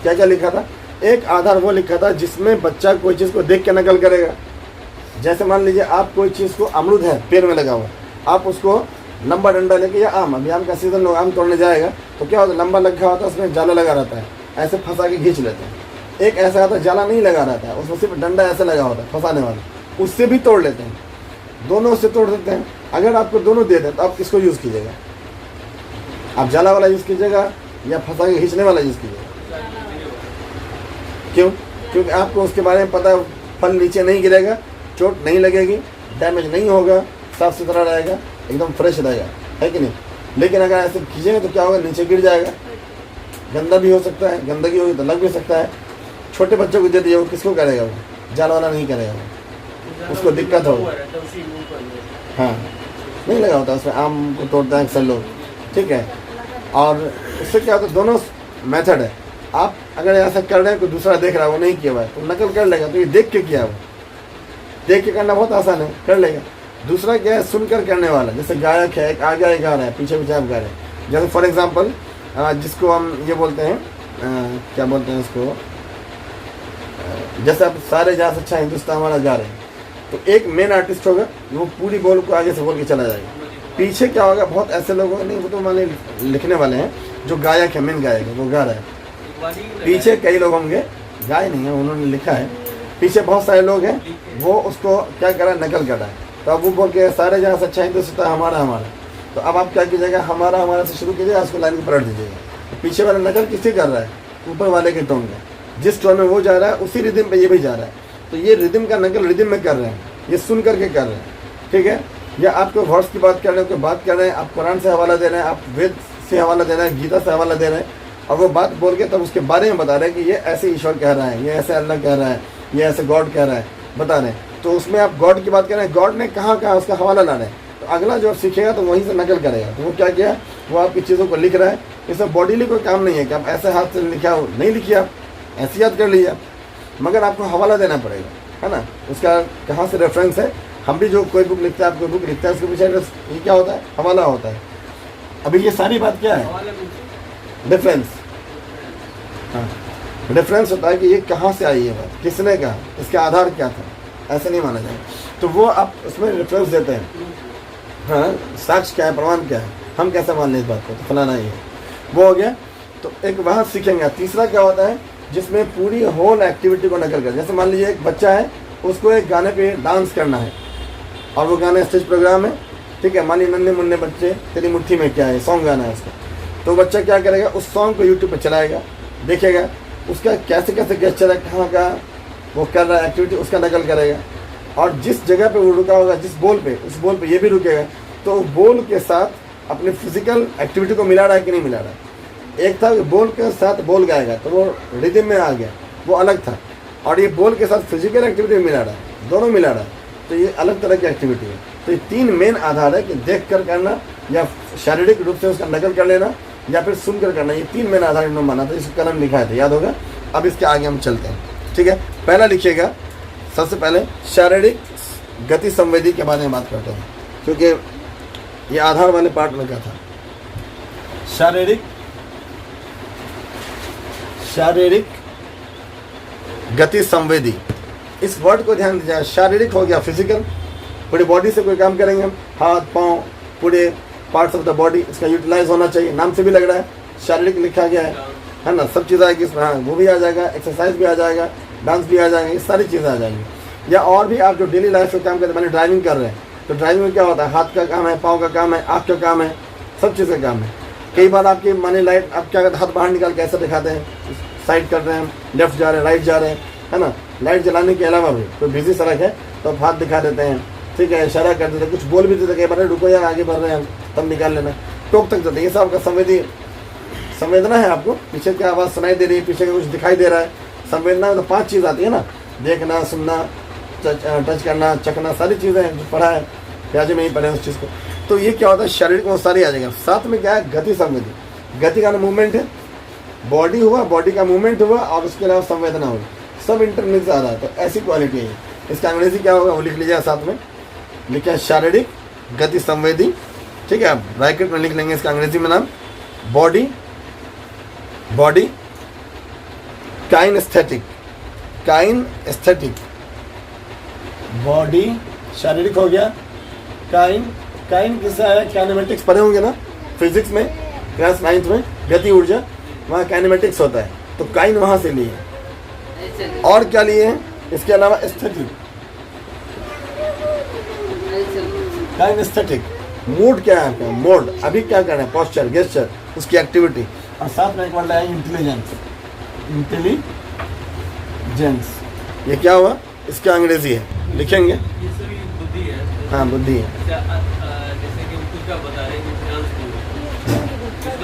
[SPEAKER 1] क्या क्या लिखा था? एक आधार वो लिखा था जिसमें बच्चा कोई चीज़ को देख के नकल करेगा। जैसे मान लीजिए आप कोई चीज़ को, अमरूद है पेड़ में लगा हुआ, आप उसको लंबा डंडा लेके, या आम, अभी आम का सीजन, लोग आम तोड़ने जाएगा तो क्या होता है, लंबा लगा होता है, उसमें जाला लगा रहता है, ऐसे फंसा के खींच लेते हैं। एक ऐसा आता है जाला नहीं लगा रहता है, उसमें सिर्फ डंडा ऐसे लगा होता है फंसाने वाला, उससे भी तोड़ लेते हैं। दोनों से तोड़ देते हैं। अगर आपको दोनों दे दें तो आप किसको यूज़ कीजिएगा? आप जाला वाला यूज़ कीजिएगा या फंसा के खींचने वाला यूज़ कीजिएगा? क्यों? क्योंकि आपको उसके बारे में पता है, फल नीचे नहीं गिरेगा, चोट नहीं लगेगी, डैमेज नहीं होगा, साफ सुथरा रहेगा, एकदम फ्रेश रहेगा, है कि नहीं? लेकिन अगर ऐसे खींचेंगे तो क्या होगा, नीचे गिर जाएगा, गंदा भी हो सकता है, गंदगी होगी तो लग भी सकता है। छोटे बच्चों को दे दिए, वो किसको करेगा? वो जाल वाला नहीं करेगा, उसको दिक्कत होगी। हाँ, नहीं लगा होता उसमें, आम को तोड़ता है अक्सर लोग, ठीक है। और उससे क्या होता है, दोनों मेथड है। आप अगर ऐसा कर रहे हैं, कोई दूसरा देख रहा है, वो नहीं किया हुआ है, तो नकल कर लेगा। तो ये देख के किया, वो देख के करना बहुत आसान है, कर लेगा। दूसरा क्या है, सुनकर करने वाला। जैसे गायक है, एक आगे गा रहा है, पीछे पीछे आप गा रहे हैं। जैसे फॉर एग्जांपल जिसको हम ये बोलते हैं, क्या बोलते हैं उसको, जैसे आप सारे जहाँ से अच्छा हिंदुस्तान वाला गा रहे हैं, तो एक मेन आर्टिस्ट होगा, वो पूरी बोल को आगे से बोल के चला जाएगा। पीछे क्या होगा, बहुत ऐसे लोग होंगे, नहीं वो तो माने लिखने वाले हैं, जो गायक है, मेन गायक है, वो गा रहा है। पीछे कई लोग होंगे, गाय नहीं है, उन्होंने लिखा है, पीछे बहुत सारे लोग हैं, वो उसको क्या कर रहा है, नकल कर रहा है। तो अब वो बोल के सारे जहाँ से अच्छा हिंदुस्तान हमारा हमारा, तो अब आप क्या कीजिएगा, हमारा हमारा से शुरू कीजिएगा, उसको लाइन में पलट दीजिएगा। तो पीछे वाला नकल किससे कर रहा है? ऊपर वाले के टोन में, जिस टोन में वो जा रहा है उसी रिदम पे ये भी जा रहा है। तो ये रिदम का नकल रिदम में कर रहे हैं, ये सुन करके कर रहे हैं, ठीक है। या आपको वर्ड्स की बात कर रहे हैं, कोई बात कर रहे हैं, आप कुरान से हवाला दे रहे हैं, आप वेद से हवाला दे रहे हैं, गीता से हवाला दे रहे हैं, और वो बात बोल के तब उसके बारे में बता रहे हैं कि ये ऐसे ईश्वर कह रहा है, ये ऐसे अल्लाह कह रहा है, ये ऐसे गॉड कह रहा है, बता रहे हैं। तो उसमें आप गॉड की बात कर रहे हैं, गॉड ने कहाँ कहा, उसका हवाला ला रहे हैं। तो अगला जो सीखेगा तो वहीं से नकल करेगा। तो वो क्या किया, वो आपकी चीज़ों को लिख रहा है। ये सब बॉडीली कोई काम नहीं है कि आप ऐसे हाथ से लिखा हो, नहीं लिखिए, आप ऐसी याद कर लीजिए, मगर आपको हवाला देना पड़ेगा, है ना, उसका कहाँ से रेफरेंस है। हम भी जो कोई बुक लिखते हैं, आप कोई बुक लिखते हैं, उसके पीछे ये क्या होता है, हवाला होता है। अभी ये सारी बात क्या है, रेफरेंस। हाँ, रेफरेंस होता है कि ये कहाँ से आई है बात, किसने कहा, इसका आधार क्या था, ऐसे नहीं माना जाए। तो वो आप उसमें रेफरेंस देते हैं, हाँ, साक्ष्य क्या है, प्रमाण क्या है, हम कैसे मान लें इस बात को, तो फलाना ये वो हो गया। तो एक वहाँ सीखेंगे। तीसरा क्या होता है, जिसमें पूरी होल एक्टिविटी को नकल कर। जैसे मान लीजिए एक बच्चा है, उसको एक गाने पे डांस करना है, और वो गाने स्टेज प्रोग्राम है, ठीक है। मान लीजिए नन्हे मुन्ने बच्चे तेरी मुट्ठी में क्या है, सॉन्ग गाना है उसका। तो बच्चा क्या करेगा, उस सॉन्ग को यूट्यूब पर चलाएगा, देखेगा उसका कैसे कैसे गेस्चर है, कहाँ का वो कर रहा है एक्टिविटी, उसका नकल करेगा। और जिस जगह पे वो रुका होगा, जिस बोल पे, उस बोल पे ये भी रुकेगा। तो बोल के साथ अपने फिजिकल एक्टिविटी को मिला रहा है कि नहीं मिला रहा है। एक था बोल के साथ बोल गाएगा तो वो रिदम में आ गया, वो अलग था। और ये बोल के साथ फिजिकल एक्टिविटी मिला रहा है, दोनों मिला रहा है, तो ये अलग तरह की एक्टिविटी है। तो ये 3 मेन आधार है कि देख कर करना, या शारीरिक रूप से उसका नकल कर लेना, या फिर सुन कर करना। ये 3 मेन आधार इन्होंने माना था, इसका कलम लिखा है, याद होगा। अब इसके आगे हम चलते हैं, ठीक है। पहला लिखिएगा, सबसे पहले शारीरिक गति संवेदी के बारे में बात करते हैं, क्योंकि ये आधार वाले पार्ट में क्या था, शारीरिक गति संवेदी। इस वर्ड को ध्यान दीजिए, शारीरिक हो गया फिजिकल, पूरी बॉडी से कोई काम करेंगे हम, हाथ पाँव पूरे पार्ट्स ऑफ द बॉडी, इसका यूटिलाइज होना चाहिए। नाम से भी लग रहा है शारीरिक लिखा गया है ना, सब चीज़ आएगी इसमें। हाँ, वो भी आ जाएगा, एक्सरसाइज भी आ जाएगा, डांस भी आ जाएगा, ये सारी चीज़ें आ जाएंगी। या और भी आप जो डेली लाइफ में काम करते हैं, मैंने ड्राइविंग कर रहे हैं, तो ड्राइविंग में क्या होता है, हाथ का काम है, पाँव का काम है, आँख का काम है, सब चीज़ का काम है। कई बार आपकी माने लाइट, आप क्या करते हैं, हाथ बाहर निकाल के ऐसा दिखाते हैं, साइड कर रहे हैं, लेफ्ट जा रहे हैं, राइट जा रहे हैं, है ना। लाइट जलाने के अलावा भी कोई बिजी सड़क है तो आप हाथ दिखा देते हैं, ठीक है, इशारा कर देते हैं, कुछ बोल भी देते हैं, कई बार रुको यार आगे बढ़ रहे हैं हम, तब निकाल लेना, टोक तक देते हैं। ये सब आपका संवेदना है। आपको पीछे की आवाज़ सुनाई दे रही है, पीछे का कुछ दिखाई दे रहा है। संवेदना में तो 5 चीज़ आती है ना, देखना, सुनना, टच करना, चखना, सारी चीज़ें जो पढ़ा है प्याजे में ही पढ़े उस चीज़ को। तो ये क्या होता है, शारीरिक वो सारी आ जाएगा। साथ में क्या है, गति संवेदी। गति का मूवमेंट है, बॉडी हुआ, बॉडी का मूवमेंट हुआ, और उसके अलावा संवेदना हुई, सब इंटरमिक्स आ रहा है। तो ऐसी क्वालिटी है। इसका अंग्रेजी क्या होगा वो लिख लीजिए साथ में, लिखा शारीरिक, गति संवेदी, ठीक है। आप ब्रैकेट में लिख लेंगे इसका अंग्रेजी में नाम, बॉडी काइनेस्थेटिक, बॉडी शारीरिक हो गया, काइन किसका है, काइनेमेटिक्स पढ़े होंगे ना फिजिक्स में, क्लास 9th में, गति ऊर्जा, वहाँ काइनेमेटिक्स होता है, तो काइन वहाँ से लिए। और क्या लिए हैं इसके अलावा, एस्थेटिक, काइनेस्थेटिक, मूड क्या है आपका, मोड, अभी क्या करना है, पोस्चर, गेस्चर, उसकी एक्टिविटी, और साथ में एक वर्ड है इंटेलिजेंस। ये क्या हुआ, इसका अंग्रेजी है, लिखेंगे। हाँ, बुद्धि है।
[SPEAKER 2] जैसे कि कुछ का बता रहे हैं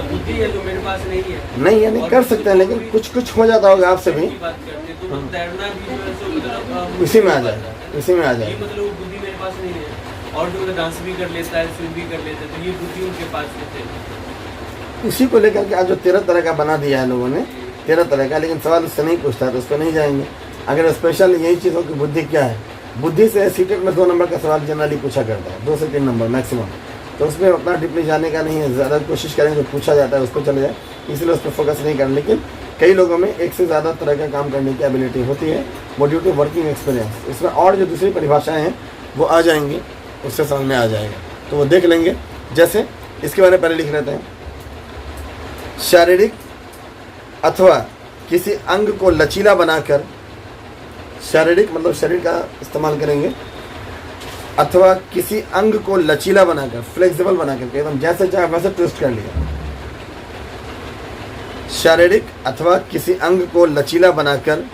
[SPEAKER 2] बुद्धि है जो मेरे पास नहीं है,
[SPEAKER 1] नहीं कर सकते हैं, लेकिन कुछ हो जाता होगा आपसे भी,
[SPEAKER 2] बात करते तो तैरना भी मतलब
[SPEAKER 1] इसी में आ जाएगा, इसी में आ जाएगा।
[SPEAKER 2] मतलब बुद्धि मेरे पास नहीं है, और जो डांस भी कर लेता है, स्विम भी कर लेता है, तो ये बुद्धि उनके पास होते हैं।
[SPEAKER 1] उसी को लेकर के आज जो 13 तरह का बना दिया है लोगों ने, 13 तरह का, लेकिन सवाल उससे नहीं पूछता है तो उस पर नहीं जाएंगे। अगर स्पेशल यही चीज़ हो कि बुद्धि क्या है, बुद्धि से सीटेट में 2 नंबर का सवाल जनरली पूछा करता है, 2 से 3 नंबर मैक्सिमम, तो उसमें उतना डीपली जाने का नहीं है। ज़्यादा कोशिश करें जो पूछा जाता है उस पर चले जाए, इसलिए उस पर फोकस नहीं करें। लेकिन कई लोगों में एक से ज़्यादा तरह का काम करने की एबिलिटी होती है, वो ड्यू टू वर्किंग एक्सपीरियंस। इसमें और जो दूसरी परिभाषाएँ हैं वो आ जाएंगी, उससे समझ में आ जाएगा, तो वो देख लेंगे। जैसे इसके बारे में पहले लिख लेते हैं, शारीरिक अथवा किसी अंग को लचीला बनाकर, शारीरिक मतलब शरीर का इस्तेमाल करेंगे, अथवा किसी अंग को लचीला बनाकर, फ्लेक्सिबल बनाकर, एकदम जैसे चाहे वैसे ट्विस्ट कर लिया। शारीरिक अथवा किसी अंग को लचीला बनाकर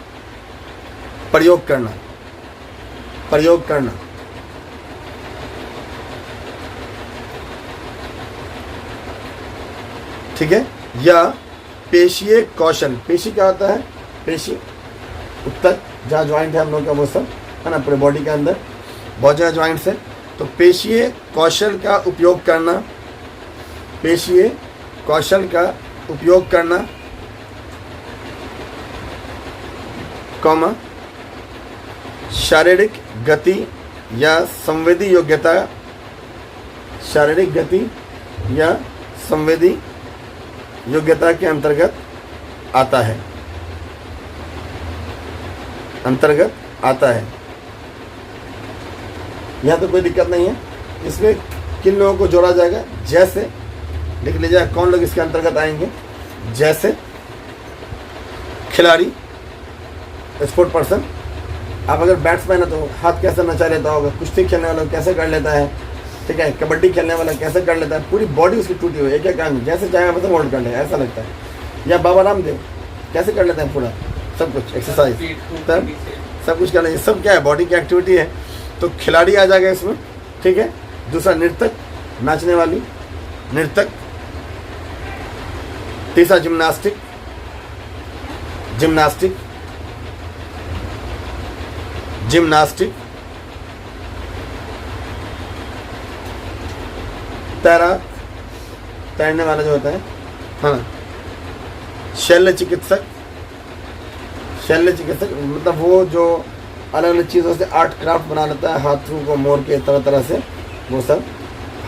[SPEAKER 1] प्रयोग करना, ठीक है। या पेशीय कौशल, पेशी क्या होता है, पेशी उत्तक जहाँ ज्वाइंट है हम लोग का, वो सब है ना, पूरे बॉडी के अंदर बहुत जगह ज्वाइंट्स है। तो पेशीय कौशल का उपयोग करना, पेशीय कौशल का उपयोग करना, कॉमा, शारीरिक गति या संवेदी योग्यता, शारीरिक गति या संवेदी योग्यता के अंतर्गत आता है, यहाँ तो कोई दिक्कत नहीं है। इसमें किन लोगों को जोड़ा जाएगा, जैसे लिख लीजिए कौन लोग इसके अंतर्गत आएंगे, जैसे खिलाड़ी, स्पोर्ट पर्सन। आप अगर बैट्समैन है तो हाथ कैसे नचा लेता होगा, कुश्ती खेलने वाला कैसे कर लेता है, ठीक है, कबड्डी खेलने वाला कैसे कर लेता है, पूरी बॉडी उसकी टूटी हुई है, एक अंग जैसे चाहे वैसे होल्ड कर ले, ऐसा लगता है। या बाबा रामदेव कैसे कर लेते हैं, पूरा सब कुछ एक्सरसाइज, तब सब कुछ कर ले, सब क्या है, बॉडी की एक्टिविटी है। तो खिलाड़ी आ जाएगा इसमें, ठीक है। दूसरा नृतक, नाचने वाली नृतक। तीसरा जिम्नास्टिक, तैराक, तैरने वाला जो होता है, हाँ। शल्य चिकित्सक मतलब वो जो अलग अलग चीज़ों से आर्ट क्राफ्ट बना लेता है, हाथों को मोड़ के तरह तरह से, वो सब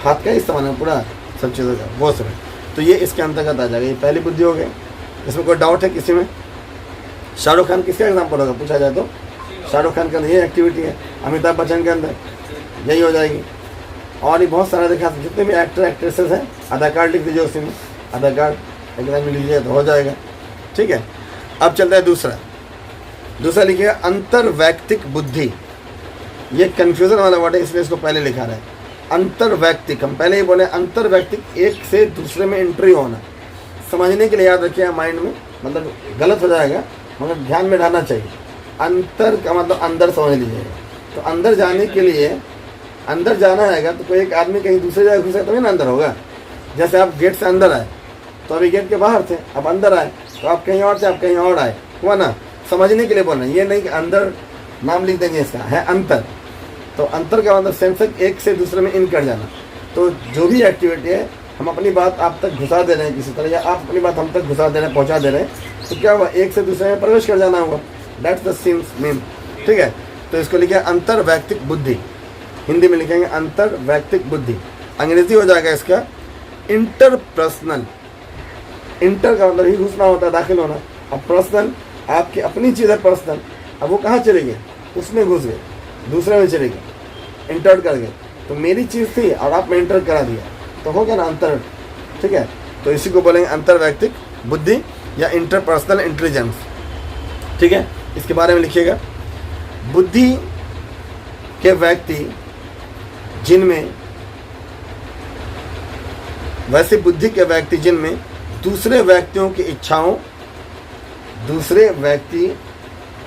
[SPEAKER 1] हाथ का ही सामान है पूरा, सब चीज़ों का वो सब है। तो ये इसके अंतर्गत आ जाएगा। ये पहली बुद्धि हो गई। इसमें कोई डाउट है किसी में? शाहरुख खान किसका एग्जाम्पल होगा पूछा जाए तो? शाहरुख खान का ये एक्टिविटी है। अमिताभ बच्चन के अंदर यही हो जाएगी। और ये बहुत सारा देखा, जितने भी एक्टर एक्ट्रेसेस हैं, आधार कार्ड लिख दीजिए उसी में, आधार कार्ड एग्जाम में लीजिए तो हो जाएगा, ठीक है। अब चलता है दूसरा लिखिएगा अंतर्वैयक्तिक बुद्धि। ये कन्फ्यूज़न वाला वर्ड है, इसलिए इसको पहले लिखा रहा है। अंतर वैयक्तिक, हम पहले ही बोले अंतर वैयक्तिक, एक से दूसरे में एंट्री होना। समझने के लिए याद रखिए माइंड में, मतलब गलत हो जाएगा मगर ध्यान में डालना चाहिए। अंतर का मतलब अंदर समझ लीजिएगा। तो अंदर जाने के लिए, अंदर जाना है तो कोई एक आदमी कहीं दूसरी जगह घुसे तभी ना अंदर होगा। जैसे आप गेट से अंदर आए तो अभी गेट के बाहर थे, अब अंदर आए तो आप कहीं और थे, आप कहीं और आए, हुआ ना। समझने के लिए बोल रहे हैं, ये नहीं कि अंदर नाम लिख देंगे, इसका है अंतर। तो अंतर का मतलब सेंसर एक से दूसरे में इन कर जाना। तो जो भी एक्टिविटी है हम अपनी बात आप तक घुसा दे रहे हैं किसी तरह, या आप अपनी बात हम तक घुसा दे रहे हैं, पहुंचा दे रहे हैं, तो क्या हुआ, एक से दूसरे में प्रवेश कर जाना हुआ। दैट्स द सीम्स मीन, ठीक है। तो इसको लिखे अंतर वैयक्तिक बुद्धि, हिंदी में लिखेंगे अंतर वैयक्तिक बुद्धि। अंग्रेजी हो जाएगा इसका इंटरपर्सनल। इंटर का मतलब ही घुसना होता है, दाखिल होना। अब पर्सनल आपकी अपनी चीज़ है पर्सनल, अब वो कहाँ चले गए, उसमें घुस गए, दूसरे में चले गए, इंटर कर गए। तो मेरी चीज़ थी और आपने इंटर करा दिया, तो हो गया ना अंतर, ठीक है। तो इसी को बोलेंगे अंतर वैयक्तिक बुद्धि या इंटरपर्सनल इंटेलिजेंस, ठीक है। इसके बारे में लिखिएगा, बुद्धि के व्यक्ति जिनमें, वैसे बुद्धि के व्यक्ति जिनमें दूसरे व्यक्तियों की इच्छाओं, दूसरे व्यक्ति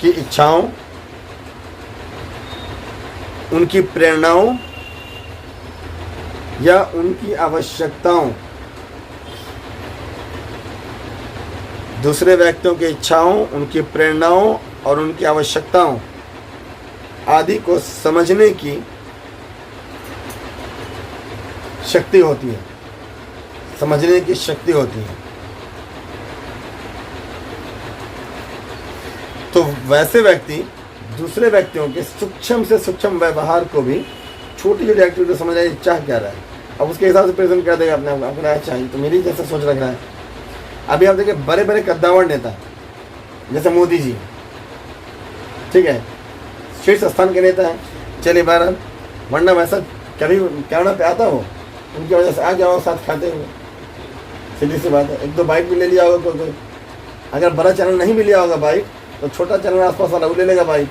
[SPEAKER 1] की इच्छाओं, उनकी प्रेरणाओं या उनकी आवश्यकताओं, दूसरे व्यक्तियों की इच्छाओं, उनकी प्रेरणाओं और उनकी आवश्यकताओं आदि को समझने की शक्ति होती है, समझने की शक्ति होती है। तो वैसे व्यक्ति दूसरे व्यक्तियों के सूक्ष्म से सूक्ष्म व्यवहार को भी, छोटी छोटी एक्टिविटी समझ रहे चाह क्या रहा है, अब उसके हिसाब से प्रेजेंट कर देगा अपने आप, आपको क्या चाहिए, तो मेरी जैसा सोच रख रहा है। अभी आप देखिए बड़े बड़े कद्दावर नेता जैसे मोदी जी, ठीक है, शीर्ष स्थान के नेता हैं, चलिए बहरहाल, वरना वैसा कभी कैमरा पे आता हो, उनकी वजह से आ गया हो साथ खाते हुए, सीधी सी बात है। एक दो बाइक भी ले लिया होगा कोई, अगर बड़ा चैनल नहीं भी लिया होगा बाइक, तो छोटा चैनल आसपास वाला वो ले लेगा बाइक,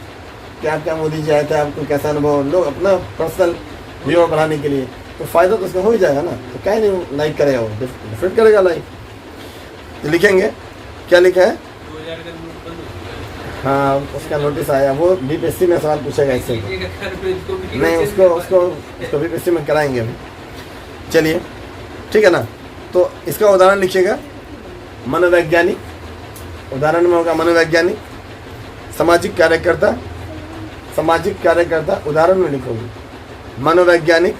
[SPEAKER 1] क्या क्या मोदी जी आए थे, आपको कैसा अनुभव, लोग अपना पर्सनल व्यू बढ़ाने के लिए, तो फ़ायदा तो उसका हो ही जाएगा ना। तो क्या नहीं लाइक करेगा, वो डिफरेंट करेगा लाइक। तो लिखेंगे, क्या लिखा है,
[SPEAKER 2] 2000 का नोट बंद हो चुका है।
[SPEAKER 1] हाँ उसका नोटिस आया, वो बीपीएससी में सवाल पूछेगा इससे, नहीं उसको बीपीएससी में कराएंगे अभी। चलिए ठीक है ना। तो इसका उदाहरण लिखिएगा, मनोवैज्ञानिक, उदाहरण में होगा मनोवैज्ञानिक, सामाजिक कार्यकर्ता, सामाजिक कार्यकर्ता उदाहरण में लिखोगे, मनोवैज्ञानिक,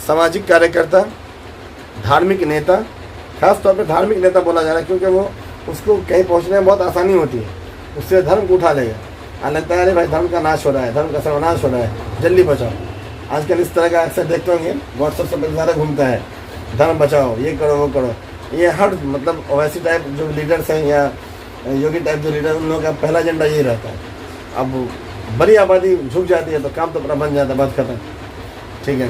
[SPEAKER 1] सामाजिक कार्यकर्ता, धार्मिक नेता। खास तौर पे धार्मिक नेता बोला जा रहा है क्योंकि वो, उसको कहीं पहुंचने में बहुत आसानी होती है, उससे धर्म को उठा लेगा। लगता है अरे भाई धर्म का नाश हो रहा है, धर्म का सर्वनाश हो रहा है, जल्दी बचाओ। आजकल इस तरह का अक्सर देखते होंगे, व्हाट्सएप से ज़्यादा घूमता है, धर्म बचाओ, ये करो वो करो। ये हर मतलब ओवैसी टाइप जो लीडर्स हैं या योगी टाइप जो लीडर, उन लोगों का पहला एजेंडा यही रहता है। अब बड़ी आबादी झुक जाती है तो काम तो अपना बन जाता है, बात खत्म, ठीक है।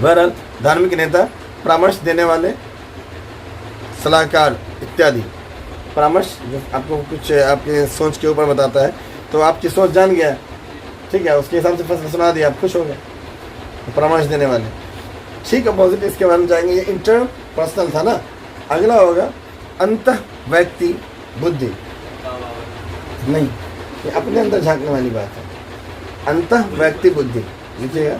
[SPEAKER 1] बहरहाल धार्मिक नेता, परामर्श देने वाले, सलाहकार इत्यादि। परामर्श जो आपको कुछ आपके सोच के ऊपर बताता है, तो आपकी सोच जान गया, ठीक है, उसके हिसाब से फैसला सुना दिया, आप खुश हो गए। परामर्श देने वाले, ठीक अपोजिट इसके बारे में जाएंगे। ये इंटरपर्सनल था ना, अगला होगा अंतः व्यक्ति बुद्धि। नहीं, ये अपने अंदर झांकने वाली बात है, अंतः व्यक्ति बुद्धि लिखिएगा,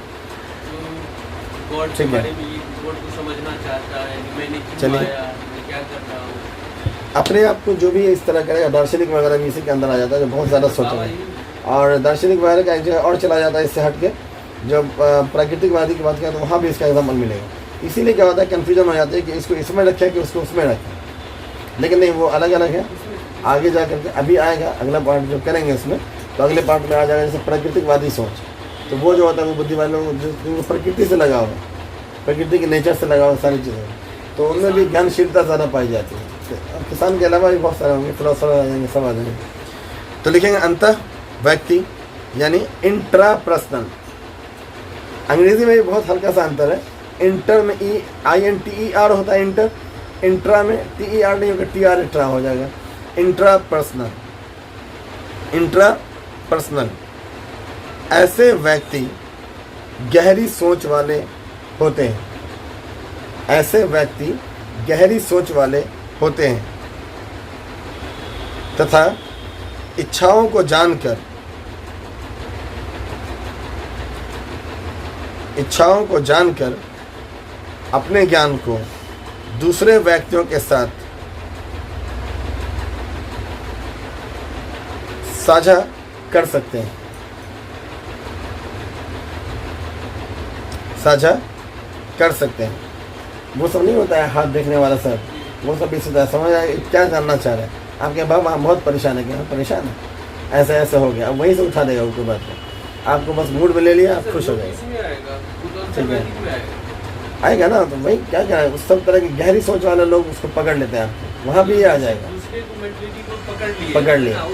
[SPEAKER 1] ठीक है।
[SPEAKER 2] गॉड को समझना चाहता है, मैंने क्यों
[SPEAKER 1] चलिए।
[SPEAKER 2] आया, मैं क्या कर रहा हूँ।
[SPEAKER 1] अपने आप को जो भी इस तरह करेगा, दार्शनिक वगैरह भी इसी के अंदर आ जाता है, जो बहुत ज़्यादा सोचेगा, और दार्शनिक वगैरह का एक जगह और चला जाता है इससे हट के, जब प्राकृतिकवादी की बात करें तो वहाँ भी इसका एग्जाम्पल मिलेगा। इसीलिए क्या होता है, कन्फ्यूजन हो जाता है कि इसको इसमें रखें कि उसको उसमें रखें, लेकिन नहीं, वो अलग अलग है। आगे जा करके अभी आएगा अगला पार्ट जो करेंगे उसमें, तो अगले पार्ट में आ जाएगा जैसे प्राकृतिकवादी सोच। तो वो जो होता है वो बुद्धि वाले लोग जो प्रकृति से लगाव है, प्रकृति के नेचर से लगाव सारी चीज़ें, तो उनमें भी ज्ञानशीलता ज़्यादा पाई जाती है। किसान के अलावा भी बहुत सारे होंगे, फिलोसफर आ जाएंगे, सब आ जाएंगे। तो लिखेंगे अंतः व्यक्ति यानी इंट्रापर्सनल। अंग्रेजी में भी बहुत हल्का सा अंतर है, इंटर में INTER होता है इंटर, इंट्रा में TER नहीं होगा, TR इंट्रा हो जाएगा। इंट्रापर्सनल, इंट्रापर्सनल ऐसे व्यक्ति गहरी सोच वाले, होते हैं। ऐसे व्यक्ति गहरी सोच वाले होते हैं तथा इच्छाओं को जानकर अपने ज्ञान को दूसरे व्यक्तियों के साथ साझा कर सकते हैं। वो सब नहीं होता है हाथ देखने वाला सर, वो सब इसी तरह समझ आए क्या जानना चाह रहे हैं। आपके बाबा हम बहुत परेशान है, क्या परेशान है, ऐसा ऐसा हो गया, अब वहीं से उठा देगा उसके बाद आपको बस मूड में ले लिया, आप खुश हो गए। ठीक है, आएगा ना, तो वही क्या क्या है, सब तरह की गहरी सोच वाले लोग उसको पकड़ लेते हैं, आपको वहाँ भी आ जाएगा, पकड़ लिया।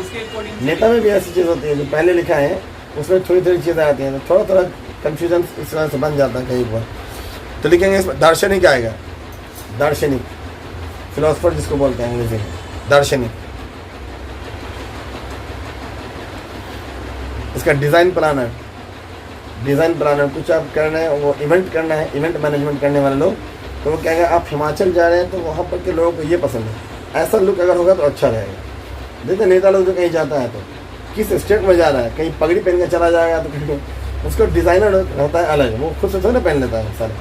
[SPEAKER 1] नेता में भी ऐसी चीज़ होती है जो पहले लिखा है उसमें थोड़ी थोड़ी चीज़ें आती हैं, तो थोड़ा कन्फ्यूजन इस तरह से बन जाता है कहीं पर। तो लिखेंगे इसमें दार्शनिक आएगा, दार्शनिक, फिलोसफर जिसको बोलते हैं अंग्रेजी में, दार्शनिक। इसका डिज़ाइन प्लानर कुछ आप करना है, वो इवेंट करना है, इवेंट मैनेजमेंट करने वाले लोग, तो वो कहेंगे आप हिमाचल जा रहे हैं तो वहाँ पर के लोगों को ये पसंद है, ऐसा लुक अगर होगा तो अच्छा रहेगा। देखते नेता लोग जो कहीं जाता है तो किस स्टेट में जा रहा है, कहीं पगड़ी पहन के चला जाएगा तो कहीं उसको डिज़ाइनर रहता है अलग, वो खुद से थोड़ा पहन लेता है सारे,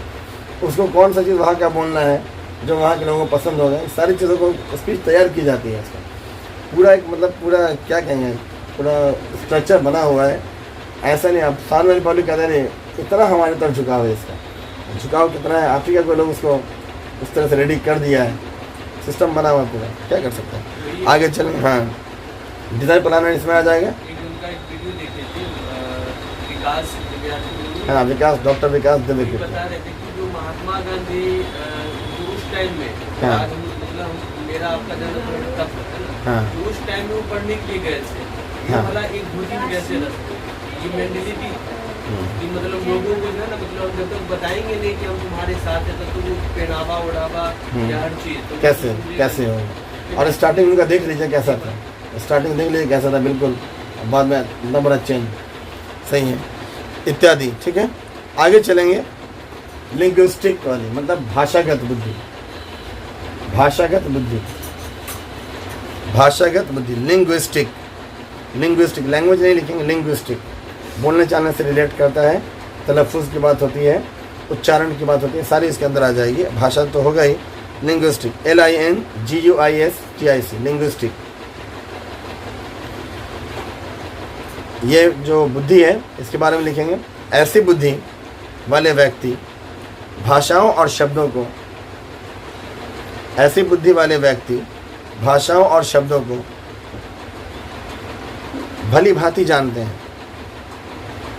[SPEAKER 1] उसको कौन सा चीज़ वहाँ का बोलना है जो वहाँ के लोगों को पसंद होगा, सारी चीज़ों को स्पीच तैयार की जाती है। इसका पूरा एक मतलब पूरा क्या कहेंगे, पूरा स्ट्रक्चर बना हुआ है। ऐसा नहीं आप साल वाली पब्लिक कहते नहीं इतना हमारे तरफ झुकाव है, इसका झुकाव कितना है, अफ्रीका को लोग उसको उस तरह से रेडी कर दिया है, सिस्टम बना हुआ पूरा, क्या कर सकते हैं। आगे चलेंगे, हाँ डिज़ाइन प्लानर इसमें आ जाएगा। हाँ विकास, डॉक्टर विकास दुबे के
[SPEAKER 2] बता रहे थे कि जो महात्मा गांधी जो उस टाइम में
[SPEAKER 1] हाँ।
[SPEAKER 2] मतलब मेरा आपका जन्म तब है ना,
[SPEAKER 1] हाँ।
[SPEAKER 2] तो उस टाइम में वो पढ़ने के लिए गए थे, ये
[SPEAKER 1] हाँ।
[SPEAKER 2] वाला एक बुद्धि कैसे रखते, ये मेंटलिटी कि मतलब लोगों को जो है ना, मतलब जब तक बताएंगे नहीं कि हम तुम्हारे साथ है, तब तो वो पहनावा उड़ावा या हर चीज़ तो
[SPEAKER 1] कैसे हो। और स्टार्टिंग उनका देख लीजिए कैसा था, स्टार्टिंग देख लीजिए कैसा था, बिल्कुल बाद में एकदम बड़ा चेंज, सही है इत्यादि। ठीक है, आगे चलेंगे। लिंग्विस्टिक वाली मतलब भाषागत बुद्धि, लिंग्विस्टिक लैंग्वेज नहीं लिखेंगे, लिंग्विस्टिक बोलने चालने से रिलेट करता है, तलफ़ुज़ की बात होती है, उच्चारण की बात होती है, सारी इसके अंदर आ जाएगी। भाषा तो होगा ही, लिंग्विस्टिक LINGUISTIC लिंग्विस्टिक। ये जो बुद्धि है इसके बारे में लिखेंगे। ऐसी बुद्धि वाले व्यक्ति भाषाओं और शब्दों को भली भांति जानते हैं,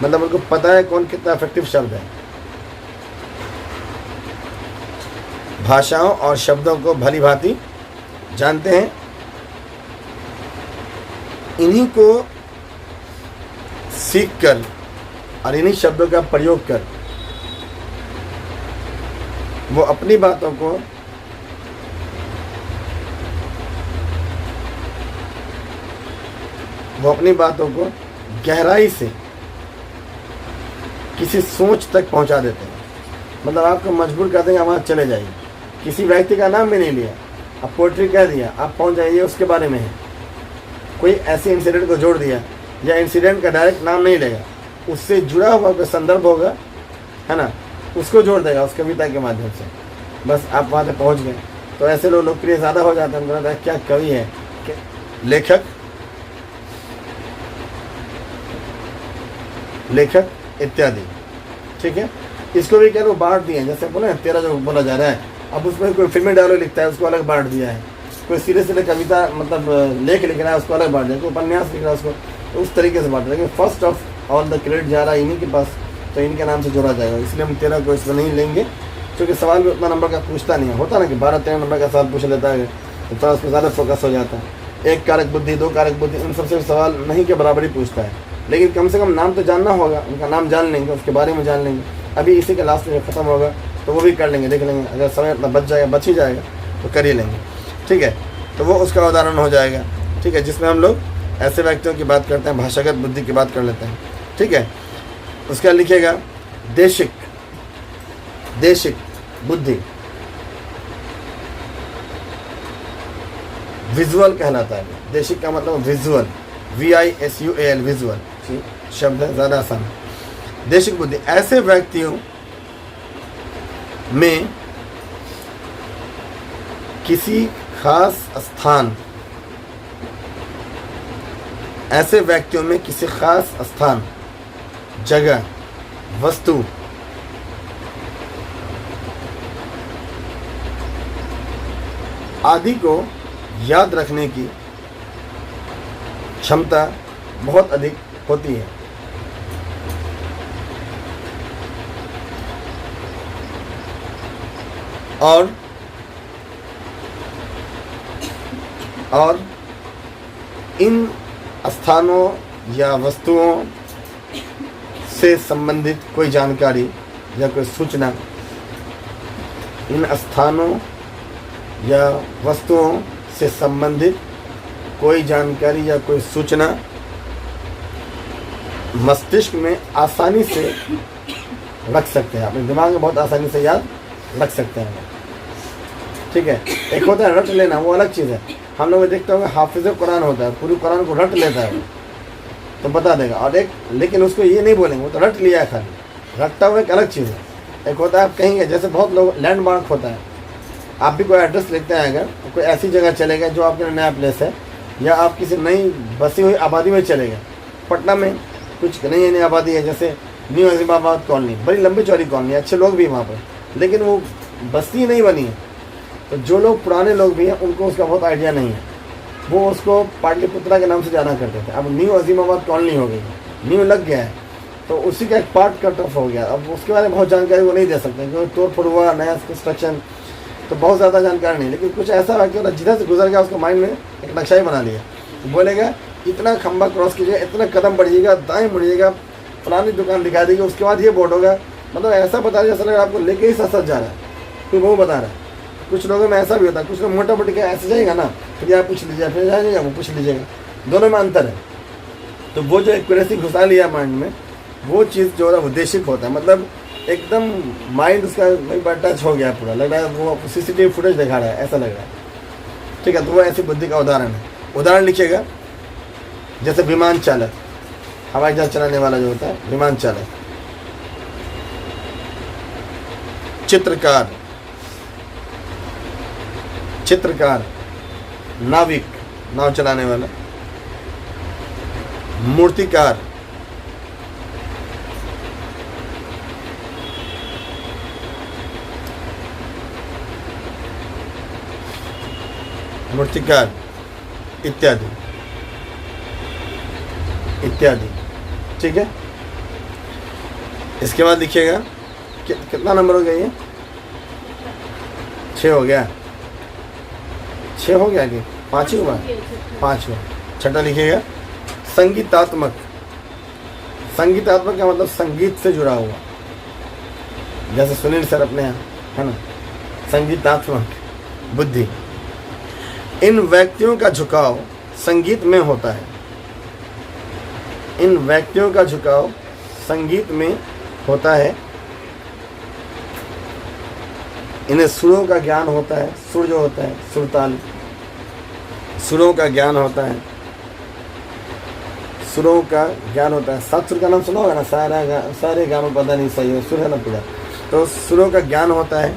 [SPEAKER 1] मतलब उनको पता है कौन कितना इफेक्टिव शब्द है। भाषाओं और शब्दों को भली भांति जानते हैं, इन्हीं को सीख कर और इन्हीं शब्दों का प्रयोग कर वो अपनी बातों को गहराई से किसी सोच तक पहुंचा देते हैं। मतलब आपको मजबूर कर देंगे वहाँ चले जाइए, किसी व्यक्ति का नाम भी नहीं लिया, आप पोइट्री कह दिया, आप पहुंच जाइए उसके बारे में है, कोई ऐसे इंसिडेंट को जोड़ दिया या इंसिडेंट का डायरेक्ट नाम नहीं लेगा, उससे जुड़ा हुआ कोई संदर्भ होगा है ना, उसको जोड़ देगा उस कविता के माध्यम से, बस आप वहाँ तक पहुँच गए। तो ऐसे लोग लोकप्रिय ज़्यादा हो जाते हैं, उनको लगता है क्या कवि है, लेखक इत्यादि। ठीक है, इसको भी क्या लोग बांट दिए हैं, जैसे बोले तेरा जो बोला जा रहा है, अब उसमें कोई फिल्मी डायलॉग लिखता है उसको अलग बांट दिया है, कोई सीधे कविता मतलब लेख लिख रहा है उसको अलग बांट दिया, कोई उपन्यास लिख रहा है उसको, तो उस तरीके से बांट दिया। लेकिन first of all the credit जा रहा है इन्हीं के पास, तो इनके नाम से जोड़ा जाएगा। इसलिए हम 13 को इसमें नहीं लेंगे, क्योंकि सवाल भी उतना नंबर का पूछता नहीं है, होता ना कि 12-13 नंबर का सवाल पूछ लेता है तो थोड़ा उसमें ज़्यादा फोकस हो जाता है। 1 कारक बुद्धि, 2 कारक बुद्धि, इन सबसे सवाल नहीं के बराबर ही पूछता है, लेकिन कम से कम नाम तो जानना होगा, उनका नाम जान लेंगे, उसके बारे में जान लेंगे। अभी इसी के लास्ट में ख़त्म होगा तो वो भी कर लेंगे, देख लेंगे, अगर समय इतना बच ही जाएगा तो कर ही लेंगे। ठीक है, तो वो उसका उदाहरण हो जाएगा। ठीक है, जिसमें हम लोग ऐसे व्यक्तियों की बात करते हैं, भाषागत बुद्धि की बात कर लेते हैं। ठीक है, उसका लिखिएगा देशिक बुद्धि, विजुअल कहलाता है। देशिक का मतलब विजुअल, VISUAL, विजुअल शब्द है, ज़्यादा आसान। देशिक बुद्धि ऐसे व्यक्तियों में किसी खास स्थान, ऐसे व्यक्तियों में किसी खास स्थान, जगह, वस्तु आदि को याद रखने की क्षमता बहुत अधिक होती है। और इन स्थानों या वस्तुओं से संबंधित कोई जानकारी या कोई सूचना, इन स्थानों या वस्तुओं से संबंधित कोई जानकारी या कोई सूचना मस्तिष्क में आसानी से रख सकते हैं, अपने दिमाग में बहुत आसानी से याद रख सकते हैं। ठीक है, एक होता है रट लेना, वो अलग चीज़ है। हम लोग देखते होंगे हाफिज़ कुरान होता है, पूरी कुरान को रट लेता है वो, तो बता देगा। और एक, लेकिन उसको ये नहीं बोलेंगे वो तो रट लिया है खाली, रटता हुआ एक अलग चीज़ है। एक होता है आप कहेंगे, जैसे बहुत लोग लैंडमार्क होता है, आप भी कोई एड्रेस लिखते हैं, अगर कोई ऐसी जगह चले गए जो आपके लिए नया प्लेस है, या आप किसी नई बसी हुई आबादी में चले गए। पटना में कुछ नई नई आबादी है, जैसे न्यू अजीमाबाद कॉलोनी, बड़ी लंबी चौड़ी कॉलोनी, अच्छे लोग भी वहाँ पर, लेकिन वो बस्ती नहीं बनी है। तो जो लोग पुराने लोग भी हैं उनको उसका बहुत आइडिया नहीं है, वो उसको पाटलिपुत्रा के नाम से जाना करते थे। अब न्यू अजीमाबाद कॉलोनी हो गई, न्यू लग गया है, तो उसी का एक पार्ट कट ऑफ हो गया। अब उसके बारे में बहुत जानकारी वो नहीं दे सकते, क्योंकि तोड़ फोड़ हुआ, नया कंस्ट्रक्शन, तो बहुत ज़्यादा जानकारी नहीं। लेकिन कुछ ऐसा व्यक्ति होता है जिधर से गुजर गया उसको माइंड में एक नक्शा ही बना लिया, बोलेगा इतना खंबा क्रॉस कीजिएगा, इतना कदम बढ़िएगा, दाएं मुड़िएगा, फलानी दुकान दिखा देगी, उसके बाद ये बोर्ड होगा। मतलब ऐसा बता रहा है, जैसा लग रहा है आपको लेके ही सच जा रहा है, कोई वो बता रहा है। कुछ लोगों में ऐसा भी होता है, कुछ लोग मोटा मोटी ऐसे जाएगा ना, फिर आप पूछ लीजिएगा, फिर जाएगा वो पूछ लीजिएगा, दोनों में अंतर है। तो वो जो एक्यूरेसी घुसा लिया माइंड में, वो चीज़ जो है वो देशिक होता है। मतलब एकदम माइंड उसका एक बार टच हो गया, पूरा लग रहा है वो CCTV फुटेज दिखा रहा है, ऐसा लग रहा है। ठीक है, तो वो ऐसी बुद्धि का उदाहरण है। उदाहरण लिखिएगा, जैसे विमान चालक, हवाई जहाज चलाने वाला जो होता है विमान चालक, चित्रकार, नाविक, नाव चलाने वाला, मूर्तिकार, इत्यादि इत्यादि। ठीक है, इसके बाद लिखिएगा कितना नंबर हो गया ये? 6 हो गया, 6 हो गया कि 5 ही हुआ? 5 हुआ। छठा लिखिएगा संगीतात्मक। संगीतात्मक का मतलब संगीत से जुड़ा हुआ, जैसे सुनील सर अपने यहाँ है ना, संगीतात्मक बुद्धि। इन व्यक्तियों का झुकाव संगीत में होता है, इन व्यक्तियों का झुकाव संगीत में होता है। इन्हें सुरों का ज्ञान होता है, सुर जो होता है सुरताल, सुरों का ज्ञान होता है, सुरों का ज्ञान होता है। 7 सुर का नाम सुना होगा ना, सारे गा में पता नहीं सही है, सुर है ना पूरा, तो सुरों का ज्ञान होता है।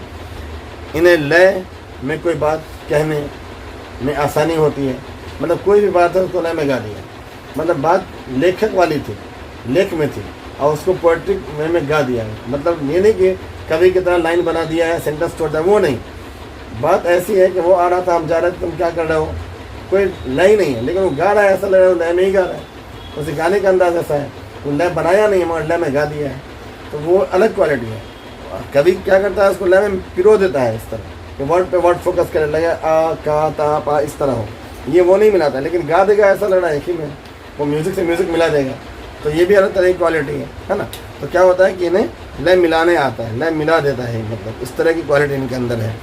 [SPEAKER 1] इन्हें लय में कोई बात कहने में आसानी होती है, मतलब कोई भी बात है उसको लय में गा दिया, मतलब बात लेखक वाली थी, लेख में थी, और उसको पोएट्रिक वे में गा दिया। मतलब ये नहीं कि कवि की तरह लाइन बना दिया है, सेंटेंस तोड़ दिया, वो नहीं। बात ऐसी है कि वो आ रहा था, हम जा रहे थे, तुम क्या कर रहे हो, कोई लय नहीं है, लेकिन वो गा रहा है, ऐसा लग रहा है लय में ही गा रहा है, उसे गाने का अंदाज ऐसा है, वो लय बनाया नहीं है मगर लय में गा दिया है, तो वो अलग क्वालिटी है। कवि क्या करता है, उसको लय में पिरो देता है इस तरह कि वर्ड पे वर्ड फोकस करे, लगे आ का ता पा इस तरह हो, ये वो नहीं मिलाता, लेकिन गा देगा ऐसा लग रहा है एक ही में, वो म्यूज़िक से म्यूज़िक मिला देगा, तो ये भी अलग तरह की क्वालिटी है ना। तो क्या होता है कि इन्हें लय मिलाने आता है, लय मिला देता है, मतलब इस तरह की क्वालिटी इनके अंदर है।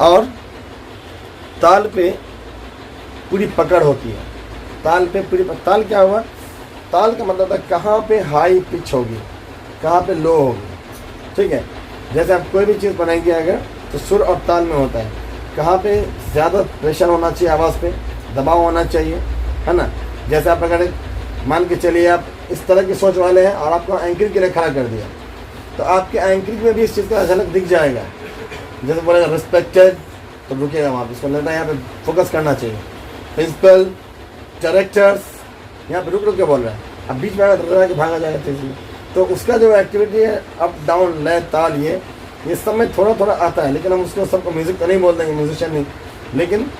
[SPEAKER 1] और ताल पे पूरी पकड़ होती है, ताल पे पूरी ताल क्या हुआ, ताल का मतलब है कहाँ पे हाई पिच होगी, कहाँ पे लो होगी। ठीक है, जैसे आप कोई भी चीज़ बनाएंगे अगर तो सुर और ताल में होता है, कहाँ पे ज़्यादा प्रेशर होना चाहिए आवाज़ पे, दबाव होना चाहिए, है ना। जैसे आप अगर मान के चलिए आप इस तरह की सोच वाले हैं और आपको एंकरिंग के लिए खड़ा कर दिया, तो आपके एंकरिंग में भी इस चीज़ का झलक दिख जाएगा। जैसे बोलेगा रिस्पेक्टेड, तो रुकेगा वहाँ पर, इसको लगता है यहाँ पे फोकस करना चाहिए। प्रिंसिपल, डायरेक्टर्स, यहाँ पे रुक रुक के बोल रहा है, अब बीच में अगर के भागा जाएगा तेजी, तो उसका जो एक्टिविटी है अप डाउन लय ताल ये सब में थोड़ा थोड़ा आता है, लेकिन हम उसको सबको म्यूज़िक तो नहीं बोल देंगे, म्यूजिशियन नहीं, लेकिन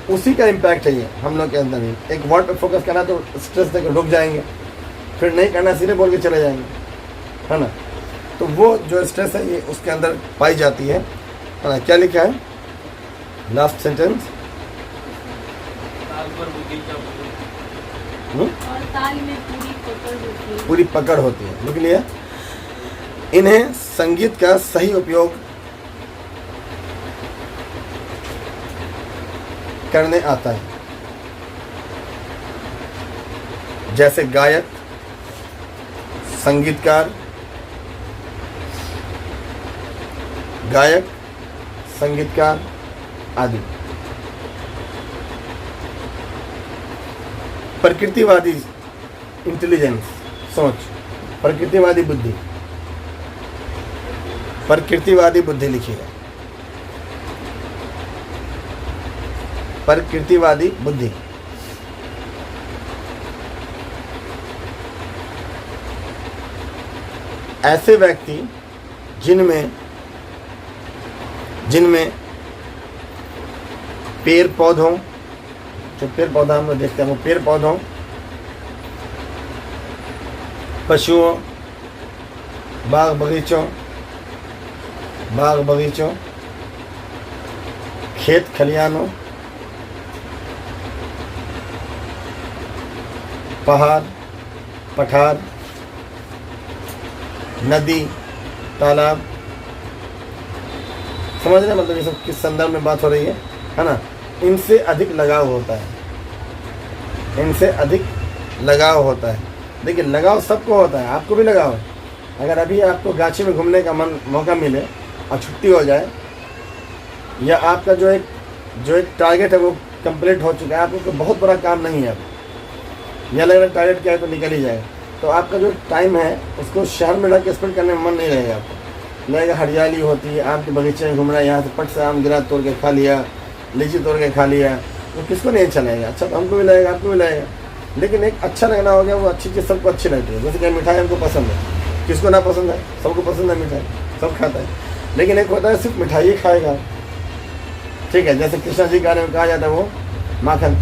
[SPEAKER 1] उसी का इम्पैक्ट है ये हम लोग के अंदर ही। एक वर्ड पे फोकस करना तो स्ट्रेस देकर रुक जाएंगे, फिर नहीं करना सीधे बोल के चले जाएंगे, है ना। तो वो जो स्ट्रेस है ये उसके अंदर पाई जाती है ना। क्या लिखा है लास्ट सेंटेंस?
[SPEAKER 2] ताल पर बुद्धि का
[SPEAKER 3] और ताल में पूरी पकड़ होती है।
[SPEAKER 1] पूरी पकड़ होती है, लिख लिया। इन्हें संगीत का सही उपयोग करने आता है, जैसे गायक, संगीतकार, आदि। प्रकृतिवादी इंटेलिजेंस, सोच, प्रकृतिवादी बुद्धि लिखिएगा। प्रकृतिवादी बुद्धि ऐसे व्यक्ति जिनमें पेड़ पौधों, जो पेड़ पौधा हम लोग देखते हैं वो पेड़ पौधों, पशुओं, बाग बगीचों, खेत खलिहानों, पहाड़ पठार, नदी, तालाब, समझ रहे हैं मतलब ये सब किस संदर्भ में बात हो रही है ना। इनसे अधिक लगाव होता है, देखिए लगाव सबको होता है, आपको भी लगाव है। अगर अभी आपको गाछी में घूमने का मौका मिले और छुट्टी हो जाए, या आपका जो एक टारगेट है वो कंप्लीट हो चुका है, आपको कोई बहुत बड़ा काम नहीं है, अब यह लग रहा है टारगेट क्या है तो निकल ही जाएगा, तो आपका जो टाइम है उसको शहर में रख स्पेंड करने में मन नहीं रहेगा। आपको लगेगा हरियाली होती है, आम के बगीचे में घूमना, यहाँ से पट से आम गिरा तोड़ के खा लिया, लीची तोड़ के खा लिया, तो किसको नहीं अच्छा लगेगा। अच्छा तो हमको भी लगेगा, आपको भी लगेगा, लेकिन एक अच्छा लगना हो गया, वो अच्छी चीज़ सबको अच्छी लगती है। जैसे कि मिठाई हमको पसंद है, किसको ना पसंद है, सबको पसंद है मिठाई, सब खाता है। लेकिन एक होता है सिर्फ मिठाई ही खाएगा, ठीक है। जैसे कृष्णा जी के बारे में कहा जाता है वो माखन,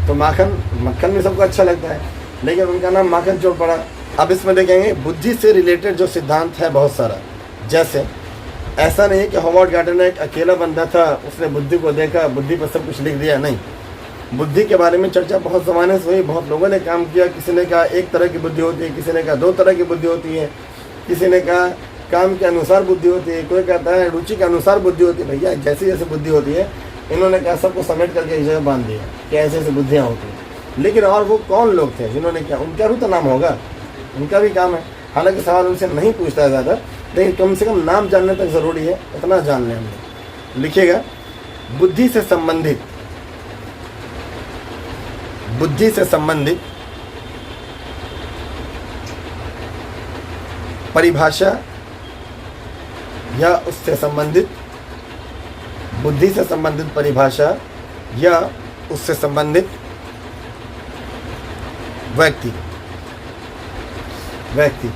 [SPEAKER 1] तो मक्खन भी सबको अच्छा लगता है, लेकिन उनका नाम माखन चोर पड़ा। अब इसमें देखेंगे बुद्धि से रिलेटेड जो सिद्धांत है बहुत सारा, जैसे ऐसा नहीं है कि हॉवर्ड गार्डनर एक अकेला बंदा था, उसने बुद्धि को देखा, बुद्धि पर सब कुछ लिख दिया, नहीं। बुद्धि के बारे में चर्चा बहुत ज़माने से हुई, बहुत लोगों ने काम किया। किसी ने कहा एक तरह की बुद्धि होती है, किसी ने कहा दो तरह की बुद्धि होती है, किसी ने कहा काम के अनुसार बुद्धि होती है, कोई कहता है रुचि के अनुसार बुद्धि होती है। भैया जैसी जैसी बुद्धि होती है, इन्होंने कहा सबको समेट करके एक जगह बांध दिया कि ऐसे ऐसे बुद्धियाँ होती हैं। लेकिन और वो कौन लोग थे जिन्होंने क्या, उनका भी तो नाम होगा, उनका भी काम है। हालांकि सवाल उनसे नहीं पूछता है ज़्यादा, लेकिन कम से कम नाम जानने तक ज़रूरी है, इतना जान लें हम लोग। लिखिएगा बुद्धि से संबंधित परिभाषा या उससे संबंधित बुद्धि से संबंधित परिभाषा या उससे संबंधित व्यक्ति,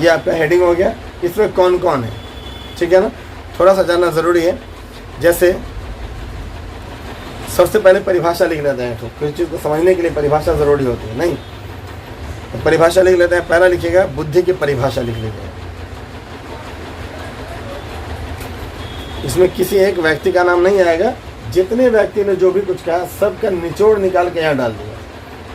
[SPEAKER 1] ये आपका हेडिंग हो गया। इसमें कौन कौन है, ठीक है ना, थोड़ा सा जानना ज़रूरी है। जैसे सबसे पहले परिभाषा लिख लेते हैं, तो किसी चीज़ को समझने के लिए परिभाषा ज़रूरी होती है, नहीं तो परिभाषा लिख लेते हैं। पहला लिखिएगा बुद्धि की परिभाषा लिख लीजिएगा। इसमें किसी एक व्यक्ति का नाम नहीं आएगा, जितने व्यक्ति ने जो भी कुछ कहा सबका निचोड़ निकाल के यहाँ डाल दिया।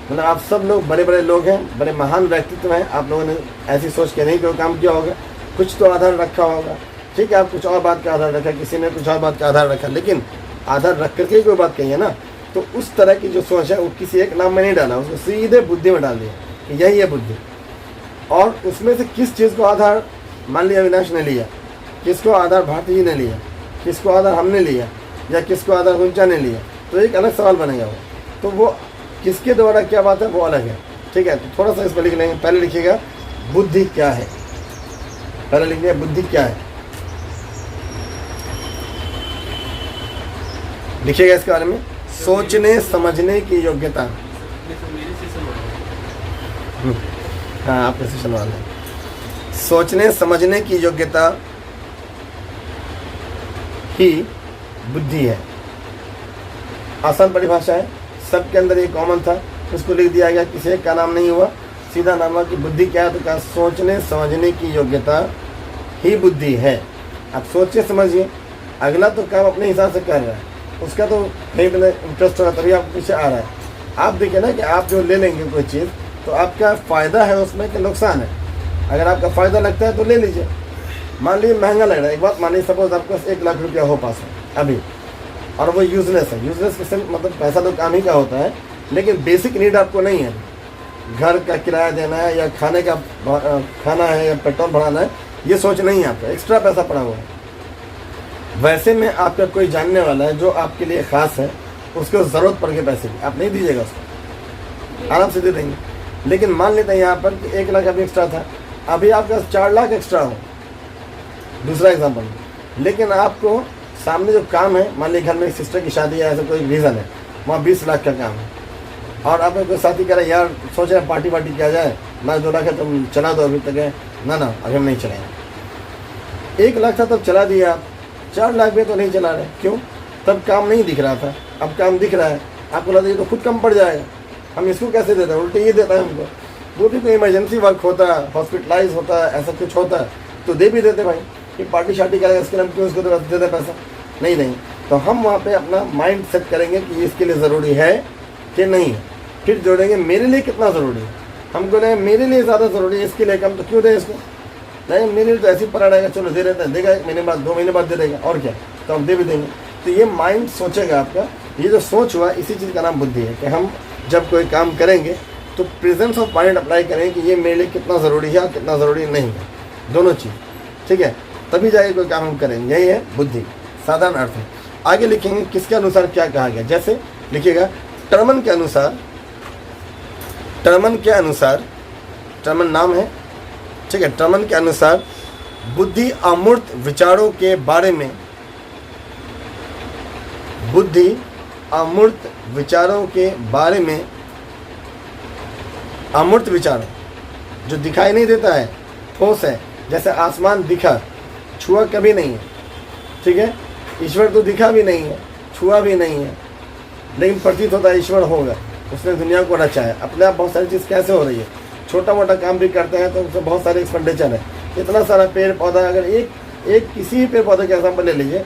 [SPEAKER 1] मतलब आप सब लोग बड़े बड़े लोग हैं, बड़े महान व्यक्तित्व हैं, आप लोगों ने ऐसी सोच के नहीं कोई काम किया होगा, कुछ तो आधार रखा होगा, ठीक है। आप कुछ और बात का आधार रखा, किसी ने कुछ और बात का आधार रखा, लेकिन आधार रख करके ही कोई बात कही है ना। तो उस तरह की जो सोच है वो किसी एक नाम में नहीं डाला, उसको सीधे बुद्धि में डाल दिया कि यही है बुद्धि। और उसमें से किस चीज़ को आधार मान लिया अविनाश ने लिया, किसको आधार भारती जी ने लिया, किसको आधार हमने लिया, या किसको आधार गुंचा ने लिया, तो एक अलग सवाल बनेगा वो। तो वो किसके द्वारा क्या बात है वो अलग है, ठीक है। तो थोड़ा सा इस पर लिख लेंगे। पहले लिखिएगा बुद्धि क्या है, पहले लिखिए बुद्धि क्या है, लिखिएगा इसके बारे में। सोचने समझने की योग्यता,
[SPEAKER 2] मेरे से समझ
[SPEAKER 1] हाँ आपके सेशन वाले, सोचने समझने की योग्यता ही बुद्धि है। आसान परिभाषा है, सबके अंदर ये कॉमन था, उसको लिख दिया गया, किसी एक का नाम नहीं हुआ, सीधा नाम हुआ कि बुद्धि क्या है, तो कहा सोचने समझने की योग्यता ही बुद्धि है। आप सोचिए समझिए, अगला तो काम अपने हिसाब से कर रहा है, उसका तो कहीं भी इंटरेस्ट होगा तभी आप पीछे आ रहा है। आप देखिए ना कि आप जो ले लेंगे कोई चीज़ तो आपका फ़ायदा है उसमें कि नुकसान है। अगर आपका फ़ायदा लगता है तो ले लीजिए। मान लीजिए महंगा लग रहा है, एक बात मानिए, सपोज आपके पास 1 लाख रुपया हो पास है अभी, और वो यूजलेस है। यूजलेस किसी मतलब पैसा तो काम ही का होता है, लेकिन बेसिक नीड आपको नहीं है, घर का किराया देना है या खाने का खाना है या पेट्रोल भराना है, ये सोच नहीं है आपका, एक्स्ट्रा पैसा पड़ा हुआ है। वैसे में आपका कोई जानने वाला है जो आपके लिए ख़ास है, उसको ज़रूरत पड़ के पैसे की, आप नहीं दीजिएगा उसको, आराम से दे देंगे। लेकिन मान लेते हैं यहाँ पर कि 1 लाख अभी एक्स्ट्रा था, अभी आपका 4 लाख एक्स्ट्रा हो, दूसरा एग्जाम्पल, लेकिन आपको सामने जो काम है, मान लीजिए घर में एक सिस्टर की शादी है, ऐसा कोई रीज़न है, वहाँ 20 लाख का काम है, और आप कोई साथी कह रहे यार सोच रहे पार्टी किया जाए, मैं 2 लाख है तुम चला दो, अभी तक है ना अभी हम नहीं चलाएंगे। 1 लाख था तब चला दिया आप, 4 लाख भी तो नहीं चला रहे, क्यों? तब काम नहीं दिख रहा था, अब काम दिख रहा है, आपको लगा ये तो खुद कम पड़ जाएगा, हम इसको कैसे देते हैं, उल्टे ये देता है हमको। वो भी कोई इमरजेंसी वर्क होता है, हॉस्पिटलाइज होता है, ऐसा कुछ होता है तो दे भी देते भाई, कि पार्टी शार्टी करेगा इसके लिए हम क्यों उसको दे दे पैसा, नहीं नहीं। तो हम वहाँ पे अपना माइंड सेट करेंगे कि इसके लिए ज़रूरी है कि नहीं है, फिर जोड़ेंगे मेरे लिए कितना ज़रूरी है। हम बोलेंगे मेरे लिए ज़्यादा ज़रूरी है, इसके लिए कम, तो क्यों दें इसको, नहीं मेरे लिए तो ऐसे ही पड़ा रहेगा, चलो दे देते हैं, देगा 1 महीने बाद 2 महीने बाद दे देगा, और क्या, तो हम दे भी देंगे। तो ये माइंड सोचेगा आपका, ये जो सोच हुआ इसी चीज़ का नाम बुद्धि है, कि हम जब कोई काम करेंगे तो प्रेजेंस ऑफ माइंड अप्लाई करें कि ये मेरे लिए कितना ज़रूरी है और कितना ज़रूरी नहीं है, दोनों चीज़, ठीक है, तभी जाके कोई काम हम करेंगे। यही है बुद्धि, साधारण अर्थ है। आगे लिखेंगे किसके अनुसार क्या कहा गया, जैसे लिखिएगा टर्मन के अनुसार, टर्मन के अनुसार, टर्मन नाम है, ठीक है, टर्मन के अनुसार बुद्धि अमूर्त विचारों के बारे में, बुद्धि अमूर्त विचारों के बारे में, अमूर्त विचार जो दिखाई नहीं देता है, ठोस है, जैसे आसमान दिखा, छुआ कभी नहीं है, ठीक है, ईश्वर तो दिखा भी नहीं है, छुआ भी नहीं है, लेकिन प्रतीत होता है ईश्वर होगा, उसने दुनिया को रचा है। अपने आप बहुत सारी चीज़ कैसे हो रही है, छोटा मोटा काम भी करते हैं तो उसमें बहुत सारे एक्सपेंडिचर है, इतना सारा पेड़ पौधा, अगर एक किसी भी पेड़ पौधे का एग्जाम्पल ले लीजिए,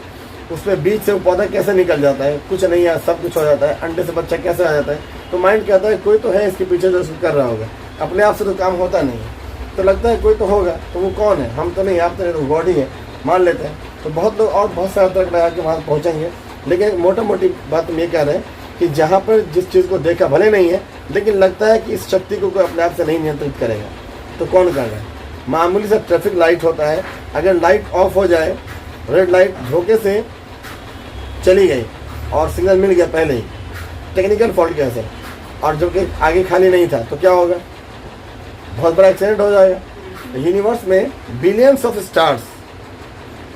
[SPEAKER 1] उसमें बीज से वो पौधा कैसे निकल जाता है, कुछ नहीं है, सब कुछ हो जाता है, अंडे से बच्चा कैसे आ जाता है, तो माइंड कहता है कोई तो है इसके पीछे जो उसको कर रहा होगा, अपने आप से तो काम होता नहीं है, तो लगता है कोई तो होगा, तो वो कौन है, हम तो नहीं, आप तो गॉड ही है, मान लेते हैं। तो बहुत लोग और बहुत सारा तर्क लगा के वहाँ पहुँचेंगे, लेकिन मोटा मोटी बात हम ये कह रहे हैं कि जहाँ पर जिस चीज़ को देखा भले नहीं है, लेकिन लगता है कि इस शक्ति को कोई अपने आप से नहीं नियंत्रित करेगा, तो कौन कर रहा है। मामूली सा ट्रैफिक लाइट होता है, अगर लाइट ऑफ हो जाए, रेड लाइट धोखे से चली गई और सिग्नल मिल गया पहले ही, टेक्निकल फॉल्ट कैसे, और जो कि आगे खाली नहीं था, तो क्या होगा, बहुत बड़ा एक्सीडेंट हो जाएगा। यूनिवर्स में बिलियंस ऑफ स्टार्स,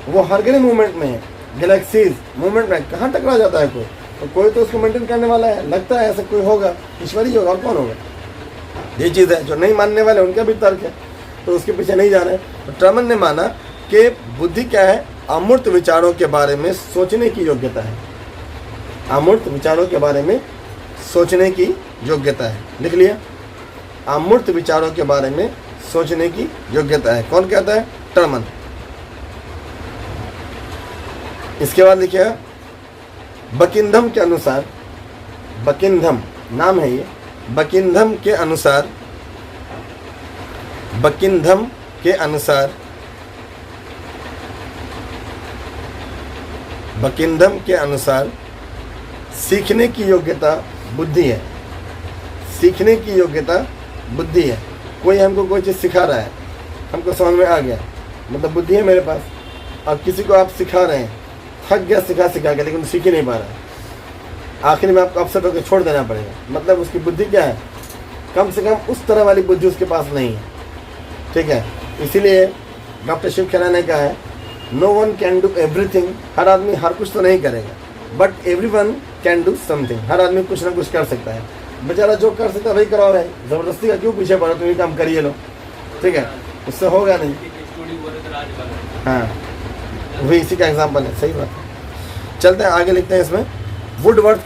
[SPEAKER 1] वो हर घड़ी मूवमेंट में है, गैलेक्सीज मूवमेंट में, कहाँ टकरा जाता है कोई, तो कोई तो उसको मेंटेन करने वाला है, लगता है ऐसा कोई होगा, ईश्वर ही होगा, और कौन होगा। ये चीज़ है, जो नहीं मानने वाले उनका भी तर्क है, तो उसके पीछे नहीं जाना है। तो टर्मन ने माना कि बुद्धि क्या है, अमूर्त विचारों के बारे में सोचने की योग्यता है, अमूर्त विचारों के बारे में सोचने की योग्यता है, लिख लिया, अमूर्त विचारों के बारे में सोचने की योग्यता है। कौन कहता है, टर्मन। इसके बाद लिखिएगा बकिंघम के अनुसार, बकिंघम नाम है ये, बकिंघम के अनुसार, बकिंघम के अनुसार, बकिंघम के अनुसार सीखने की योग्यता बुद्धि है, सीखने की योग्यता बुद्धि है। कोई हमको कोई चीज़ सिखा रहा है, हमको समझ में आ गया, मतलब बुद्धि है मेरे पास, और किसी को आप सिखा रहे हैं, थक गया सिखा के, लेकिन सीख ही नहीं पा रहा है, आखिर में आपको अपसेट होकर छोड़ देना पड़ेगा। मतलब उसकी बुद्धि क्या है, कम से कम उस तरह वाली बुद्धि उसके पास नहीं है। ठीक है, इसीलिए डॉक्टर शिव खेरा ने कहा है, no one can do everything, हर आदमी हर कुछ तो नहीं करेगा, but every one can do something, हर आदमी कुछ ना कुछ कर सकता है। बेचारा जो कर सकता है वही कराओ है, ज़बरदस्ती का क्यों पीछे पड़ो, तुम ये काम करिए लो। ठीक है, उससे होगा नहीं।
[SPEAKER 2] स्टोरी बोले तो राज वाला।
[SPEAKER 1] हाँ, वही इसी का एग्जाम्पल है, सही बात है। चलते हैं आगे, लिखते हैं इसमें वुडवर्थ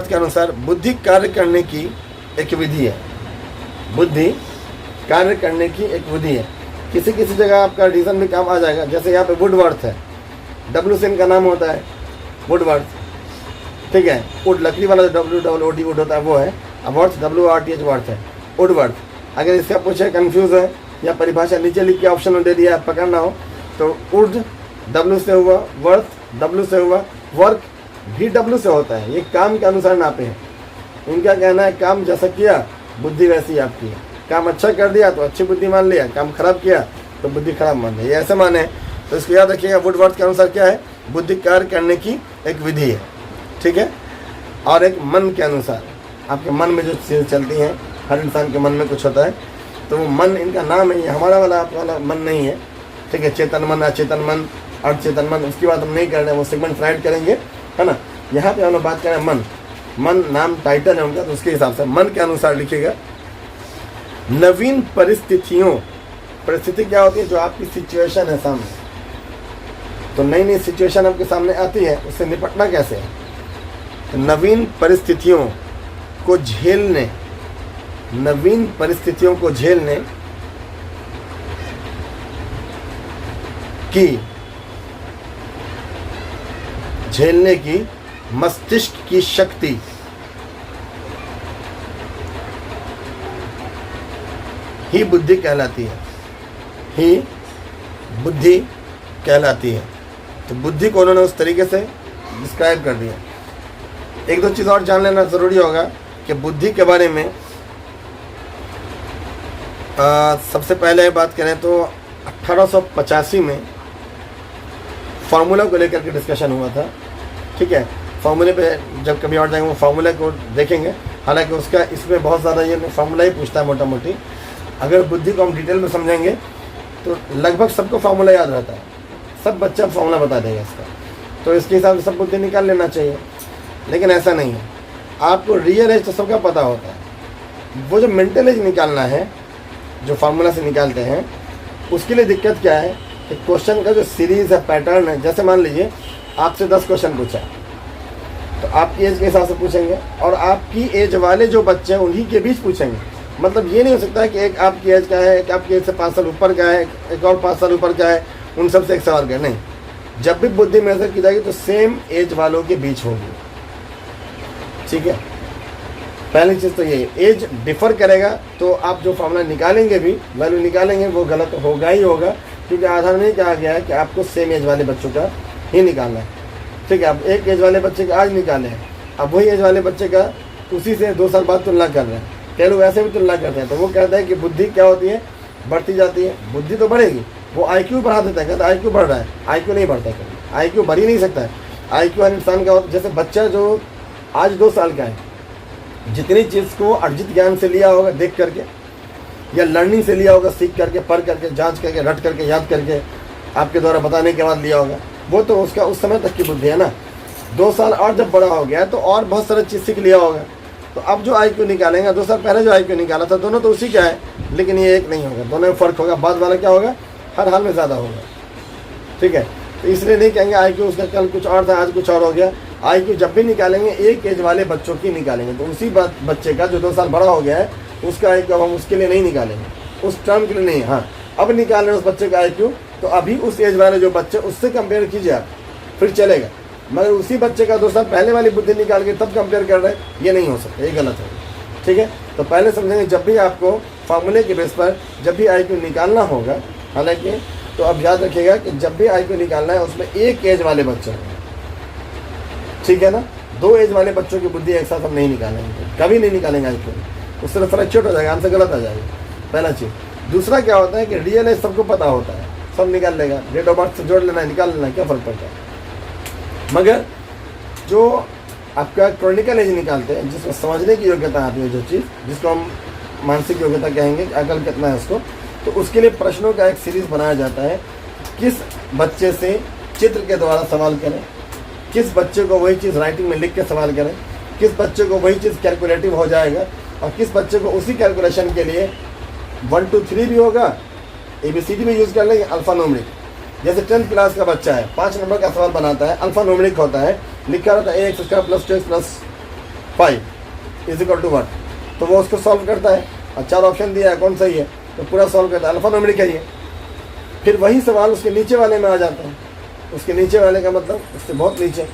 [SPEAKER 1] के अनुसार बुद्धि कार्य करने की एक विधि है। बुद्धि कार्य करने की एक विधि है। किसी किसी जगह आपका रीजन भी काम आ जाएगा, जैसे यहाँ पे वुडवर्थ है, डब्ल्यू से इनका नाम होता है वुडवर्थ। ठीक है, वुड लकड़ी वाला जो WWOD वुड होता है वो है, अब वर्थ WRTH वर्थ है, वुडवर्थ। अगर इसका पूछे कंफ्यूज है या परिभाषा नीचे लिख के ऑप्शन में दे दिया, पकड़ना हो तो वुड W से हुआ, वर्थ W से हुआ, वर्क भी W से होता है। ये काम के अनुसार नापे हैं। इनका कहना है काम जैसा किया बुद्धि वैसी आपकी है, काम अच्छा कर दिया तो अच्छी बुद्धि मान लिया, काम खराब किया तो बुद्धि खराब मान लिया, ये ऐसे माने। तो इसको याद रखिएगा, वुडवर्थ के अनुसार क्या है, बुद्धि कार्य करने की एक विधि है। ठीक है, और एक मन के अनुसार, आपके मन में जो चीज़ें चलती हैं, हर इंसान के मन में कुछ होता है, तो वो मन, इनका नाम है, ये हमारा वाला आपका वाला मन नहीं है। ठीक है, चेतन मन, अचेतन मन, अर्धचेतन मन, उसकी बात हम नहीं कर रहे हैं, वो सेगमेंट फ्राइड करेंगे, है ना। यहाँ पे हम लोग बात कर रहे हैं मन नाम टाइटल है उनका, तो उसके हिसाब से मन के अनुसार लिखिएगा। नवीन परिस्थिति क्या होती है, जो आपकी सिचुएशन है सामने, तो नई नई सिचुएशन आपके सामने आती है, उससे निपटना कैसे है। तो नवीन परिस्थितियों को झेलने की मस्तिष्क की शक्ति ही बुद्धि कहलाती है। तो बुद्धि को उन्होंने उस तरीके से डिस्क्राइब कर दिया। एक दो चीज़ और जान लेना ज़रूरी होगा कि बुद्धि के बारे में। सबसे पहले बात करें तो 1885 में फार्मूला को लेकर के डिस्कशन हुआ था। ठीक है, फार्मूले पे जब कभी और जाएंगे वो फार्मूला को देखेंगे, हालांकि उसका इसमें बहुत ज़्यादा ये फार्मूला ही पूछता है मोटा मोटी। अगर बुद्धि को हम डिटेल में समझेंगे तो लगभग सबको फार्मूला याद रहता है, सब बच्चा फार्मूला बता देगा इसका, तो इसके हिसाब से सब बुद्धि निकाल लेना चाहिए। लेकिन ऐसा नहीं है, आपको रियल एज तो सबका पता होता है, वो जो मेंटल एज निकालना है जो फार्मूला से निकालते हैं, उसके लिए दिक्कत क्या है कि क्वेश्चन का जो सीरीज़ है, पैटर्न है। जैसे मान लीजिए आपसे 10 क्वेश्चन पूछा, तो आपकी एज के हिसाब से पूछेंगे, और आपकी एज वाले जो बच्चे हैं उन्हीं के बीच पूछेंगे। मतलब ये नहीं हो सकता है कि एक आपकी एज का है, एक आपकी एज से 5 साल ऊपर का है, एक और 5 साल ऊपर का है, उन सब से एक सवाल का नहीं। जब भी बुद्धि मेजर की जाएगी तो सेम एज वालों के बीच होगी। ठीक है, पहली चीज़ तो ये, एज डिफर करेगा तो आप जो फॉर्मूला निकालेंगे भी, वैल्यू निकालेंगे, वो गलत होगा ही होगा, क्योंकि आधार में कहा गया है कि आपको सेम एज वाले बच्चों का ही निकालना है। ठीक है, अब एक एज वाले बच्चे का आज निकाले हैं, अब वही एज वाले बच्चे का उसी से 2 साल बाद तुलना कर रहे हैं, कई लोग ऐसे भी तुलना करते हैं। तो वो कहता है कि बुद्धि क्या होती है, बढ़ती जाती है। बुद्धि तो बढ़ेगी, वो IQ बढ़ा देता है, कहता है IQ बढ़ रहा है, IQ नहीं बढ़ता है कभी, IQ बढ़ ही नहीं सकता है। IQ हर इंसान का, जैसे बच्चा जो आज 2 साल का है, जितनी चीज़ को अर्जित ज्ञान से लिया होगा, देख करके या लर्निंग से लिया होगा, सीख करके, पढ़ करके, जांच करके, रट करके, याद करके, आपके द्वारा बताने के बाद लिया होगा, वो तो उसका उस समय तक की बुद्धि है ना। 2 साल और जब बड़ा हो गया तो और बहुत सारा चीज़ सीख लिया होगा। तो अब जो IQ निकालेंगे, 2 साल पहले जो IQ निकाला था, दोनों तो उसी का है, लेकिन ये एक नहीं होगा, दोनों में फ़र्क होगा। बाद वाला क्या होगा, हर हाल में ज़्यादा होगा। ठीक है, तो इसलिए नहीं कहेंगे IQ उसका कल कुछ और था, आज कुछ और हो गया। IQ जब भी निकालेंगे एक एज वाले बच्चों की निकालेंगे, तो उसी बच्चे का जो 2 साल बड़ा हो गया है उसका IQ अब हम उसके लिए नहीं निकालेंगे, उस टर्म के लिए नहीं। हाँ, अब निकाल रहे हैं उस बच्चे का IQ, तो अभी उस एज वाले जो बच्चे, उससे कंपेयर कीजिए आप, फिर चलेगा। मगर उसी बच्चे का 2 साल पहले वाली बुद्धि निकाल के तब कंपेयर कर रहे हैं, ये नहीं हो सकता, ये गलत है। ठीक है, तो पहले समझेंगे, जब भी आपको फार्मूले के बेस पर जब भी IQ निकालना होगा, हालांकि तो अब याद रखिएगा कि जब भी IQ निकालना है उसमें एक एज वाले बच्चे हैं। ठीक है ना, 2 एज वाले बच्चों की बुद्धि एक साथ हम नहीं निकालेंगे, कभी नहीं निकालेंगे IQ। उससे तो फ्लक्चुएट हो जाएगा, आंसर गलत आ जाएगा, पहला चीज़। दूसरा क्या होता है कि रियल एज सबको पता होता है, सब निकाल लेगा, डेट ऑफ बर्थ से जोड़ लेना है, निकाल लेना है, क्या फ़र्क पड़ता है। मगर जो आपका क्रॉनिकल एज निकालते हैं, जिसमें समझने की योग्यता आती है, जो चीज़ जिसको हम मानसिक योग्यता कहेंगे, अकल कितना है उसको, तो उसके लिए प्रश्नों का एक सीरीज़ बनाया जाता है। किस बच्चे से चित्र के द्वारा सवाल करें, किस बच्चे को वही चीज़ राइटिंग में लिख के सवाल करें, किस बच्चे को वही चीज़ कैलकुलेटिव हो जाएगा, और किस बच्चे को उसी कैलकुलेशन के लिए 1 2 3 भी होगा, ABCD भी यूज़ कर लेंगे, अल्फ़ा न्यूमेरिक। जैसे 10th क्लास का बच्चा है, 5 नंबर का सवाल बनाता है, अल्फ़ा न्यूमेरिक होता है, लिखा रहता है ax² + 2x + 5 = what, तो वो उसको सॉल्व करता है, और 4 ऑप्शन दिया है, कौन सही है, तो पूरा सॉल्व करता है, अल्फ़ा न्यूमेरिक है ये। फिर वही सवाल उसके नीचे वाले में आ जाता है, उसके नीचे वाले का मतलब उससे बहुत नीचे,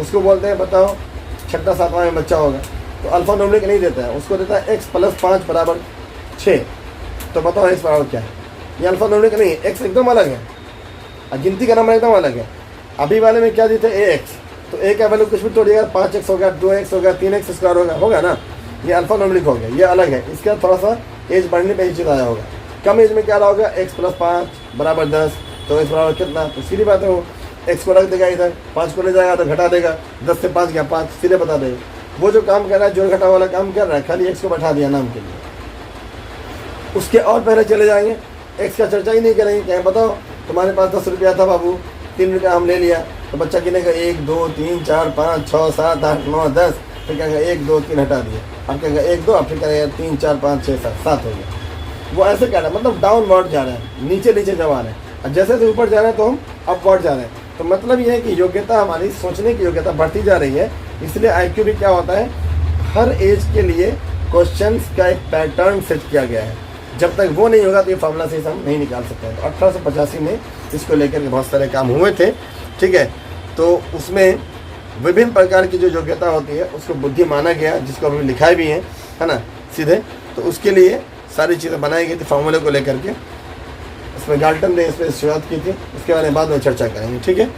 [SPEAKER 1] उसको बोलते हैं बताओ 6ठा 7वां में बच्चा होगा, तो अल्फ़ा न्यूमेरिक नहीं देता है, उसको देता है x + 5 = 6, तो बताओ x बराबर क्या है। ये अल्फ़ा न्यूमेरिक नहीं है, x एकदम अलग है, और गिनती का नंबर एकदम अलग है। अभी वाले में क्या देते हैं ax, तो a का वैल्यू कुछ भी तोड़िएगा, 5x होगा, 2x होगा, 3x² होगा ना, ये अल्फ़ा न्यूमेरिक हो गया, ये अलग है। इसका थोड़ा सा एज बढ़ने पर ही चीज़ आया होगा। कम एज में क्या रहा होगा, x + 5 = 10, तो x बराबर कितना, तो सीधी बात है, वो x को रख देगा इधर, 5 को ले जाएगा तो घटा देगा, 10 से 5 गया 5, सीधे बता देगा। वो जो काम कर रहा है, जोड़ घटा वाला काम कर रहा है, खाली x को बैठा दिया नाम के लिए। उसके और पहले चले जाएंगे, x का चर्चा ही नहीं करेंगे, क्या बताओ तुम्हारे पास 10 रुपया था बाबू, 3 रुपया हम ले लिया, तो बच्चा गिनेगा 1 2 3 4 5 6 7 8 9 10, फिर कहेगा 1 2 3 हटा दिया, अब कहेगा 1 2, फिर कहेगा 3 4 5 6 7 हो गया। वो ऐसे कर रहा है, मतलब डाउनवर्ड जा रहा है, नीचे नीचे जा रहा है, और जैसे जैसे ऊपर जा रहे हैं तो हम अपवर्ड जा रहे हैं। तो मतलब ये है कि योग्यता, हमारी सोचने की योग्यता बढ़ती जा रही है। इसलिए IQ भी क्या होता है, हर एज के लिए क्वेश्चंस का एक पैटर्न सेट किया गया है। जब तक वो नहीं होगा तो ये फार्मूला से हम नहीं निकाल सकते हैं। तो 1885 में इसको लेकर के बहुत सारे काम हुए थे, ठीक है। तो उसमें विभिन्न प्रकार की जो योग्यता होती है उसको बुद्धि माना गया, जिसको अभी लिखाए भी हैं, है ना, सीधे। तो उसके लिए सारी चीज़ें बनाई गई थी फार्मूले को लेकर के। इसमें गाल्टन ने इस पर शुरुआत की थी, उसके बारे में बाद में चर्चा करेंगे, ठीक है।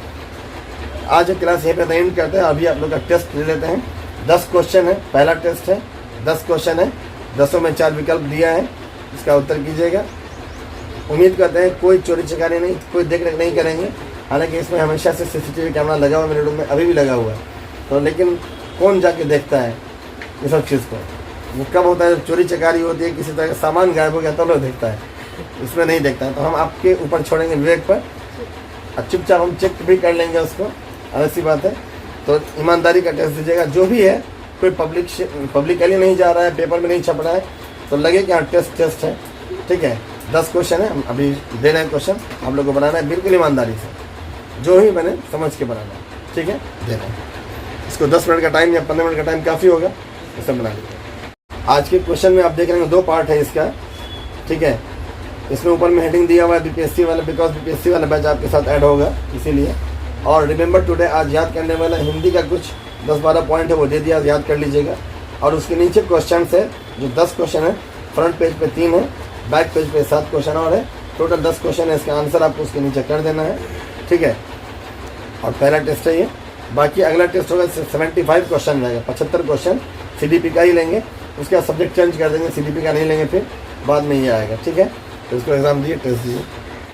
[SPEAKER 1] आज क्लास यहीं पे एंड करते हैं। अभी आप लोग का टेस्ट ले लेते हैं। 10 क्वेश्चन है, पहला टेस्ट है, 10 क्वेश्चन है, 10 में 4 विकल्प दिया है, इसका उत्तर कीजिएगा। उम्मीद करते हैं कोई चोरी चकारी नहीं, कोई देख रेख नहीं करेंगे। हालांकि इसमें हमेशा से CCTV कैमरा लगा हुआ है, मेरे रूम में अभी भी लगा हुआ है, तो लेकिन कौन जाके देखता है ये सब चीज़ को। वो कब होता है, जब चोरी चकारी होती है, किसी तरह का सामान गायब हो गया तो लोग देखता है, इसमें नहीं देखता है। तो हम आपके ऊपर छोड़ेंगे विवेक पर, और चुपचाप हम चेक भी कर लेंगे उसको, ऐसी बात है। तो ईमानदारी का टेस्ट दीजिएगा। जो भी है, कोई पब्लिकली नहीं जा रहा है, पेपर में नहीं छप रहा है, तो लगे कि हाँ टेस्ट है, ठीक है। 10 क्वेश्चन है, हम अभी दे रहे हैं क्वेश्चन, आप लोग को बनाना है बिल्कुल ईमानदारी से, जो ही मैंने समझ के बनाना है, ठीक है, दे रहे हैं। इसको 10 मिनट का टाइम या 15 मिनट का टाइम काफ़ी होगा, इसे बना लीजिए। आज के क्वेश्चन में आप देख रहे हैं 2 पार्ट है इसका, ठीक है। इसमें ऊपर में हेडिंग दिया हुआ है BPSC वाला, बिकॉज BPSC वाला बैच आपके साथ ऐड होगा इसीलिए। और रिमेंबर टुडे, आज याद करने वाला हिंदी का कुछ 10-12 पॉइंट है, वो दे दिया, याद कर लीजिएगा। और उसके नीचे क्वेश्चन है, जो 10 क्वेश्चन है, फ्रंट पेज पे 3 है, बैक पेज पे 7 क्वेश्चन और है, टोटल 10 क्वेश्चन है। इसका आंसर आपको उसके नीचे कर देना है, ठीक है। और पहला टेस्ट है ये। बाकी अगला टेस्ट होगा 75 क्वेश्चन रहेगा, 75 क्वेश्चन CDP का ही लेंगे, उसके बाद सब्जेक्ट चेंज कर देंगे, CDP का नहीं लेंगे, फिर बाद में ये आएगा, ठीक है। तो इसको एग्ज़ाम दिए, टेस्ट दिए।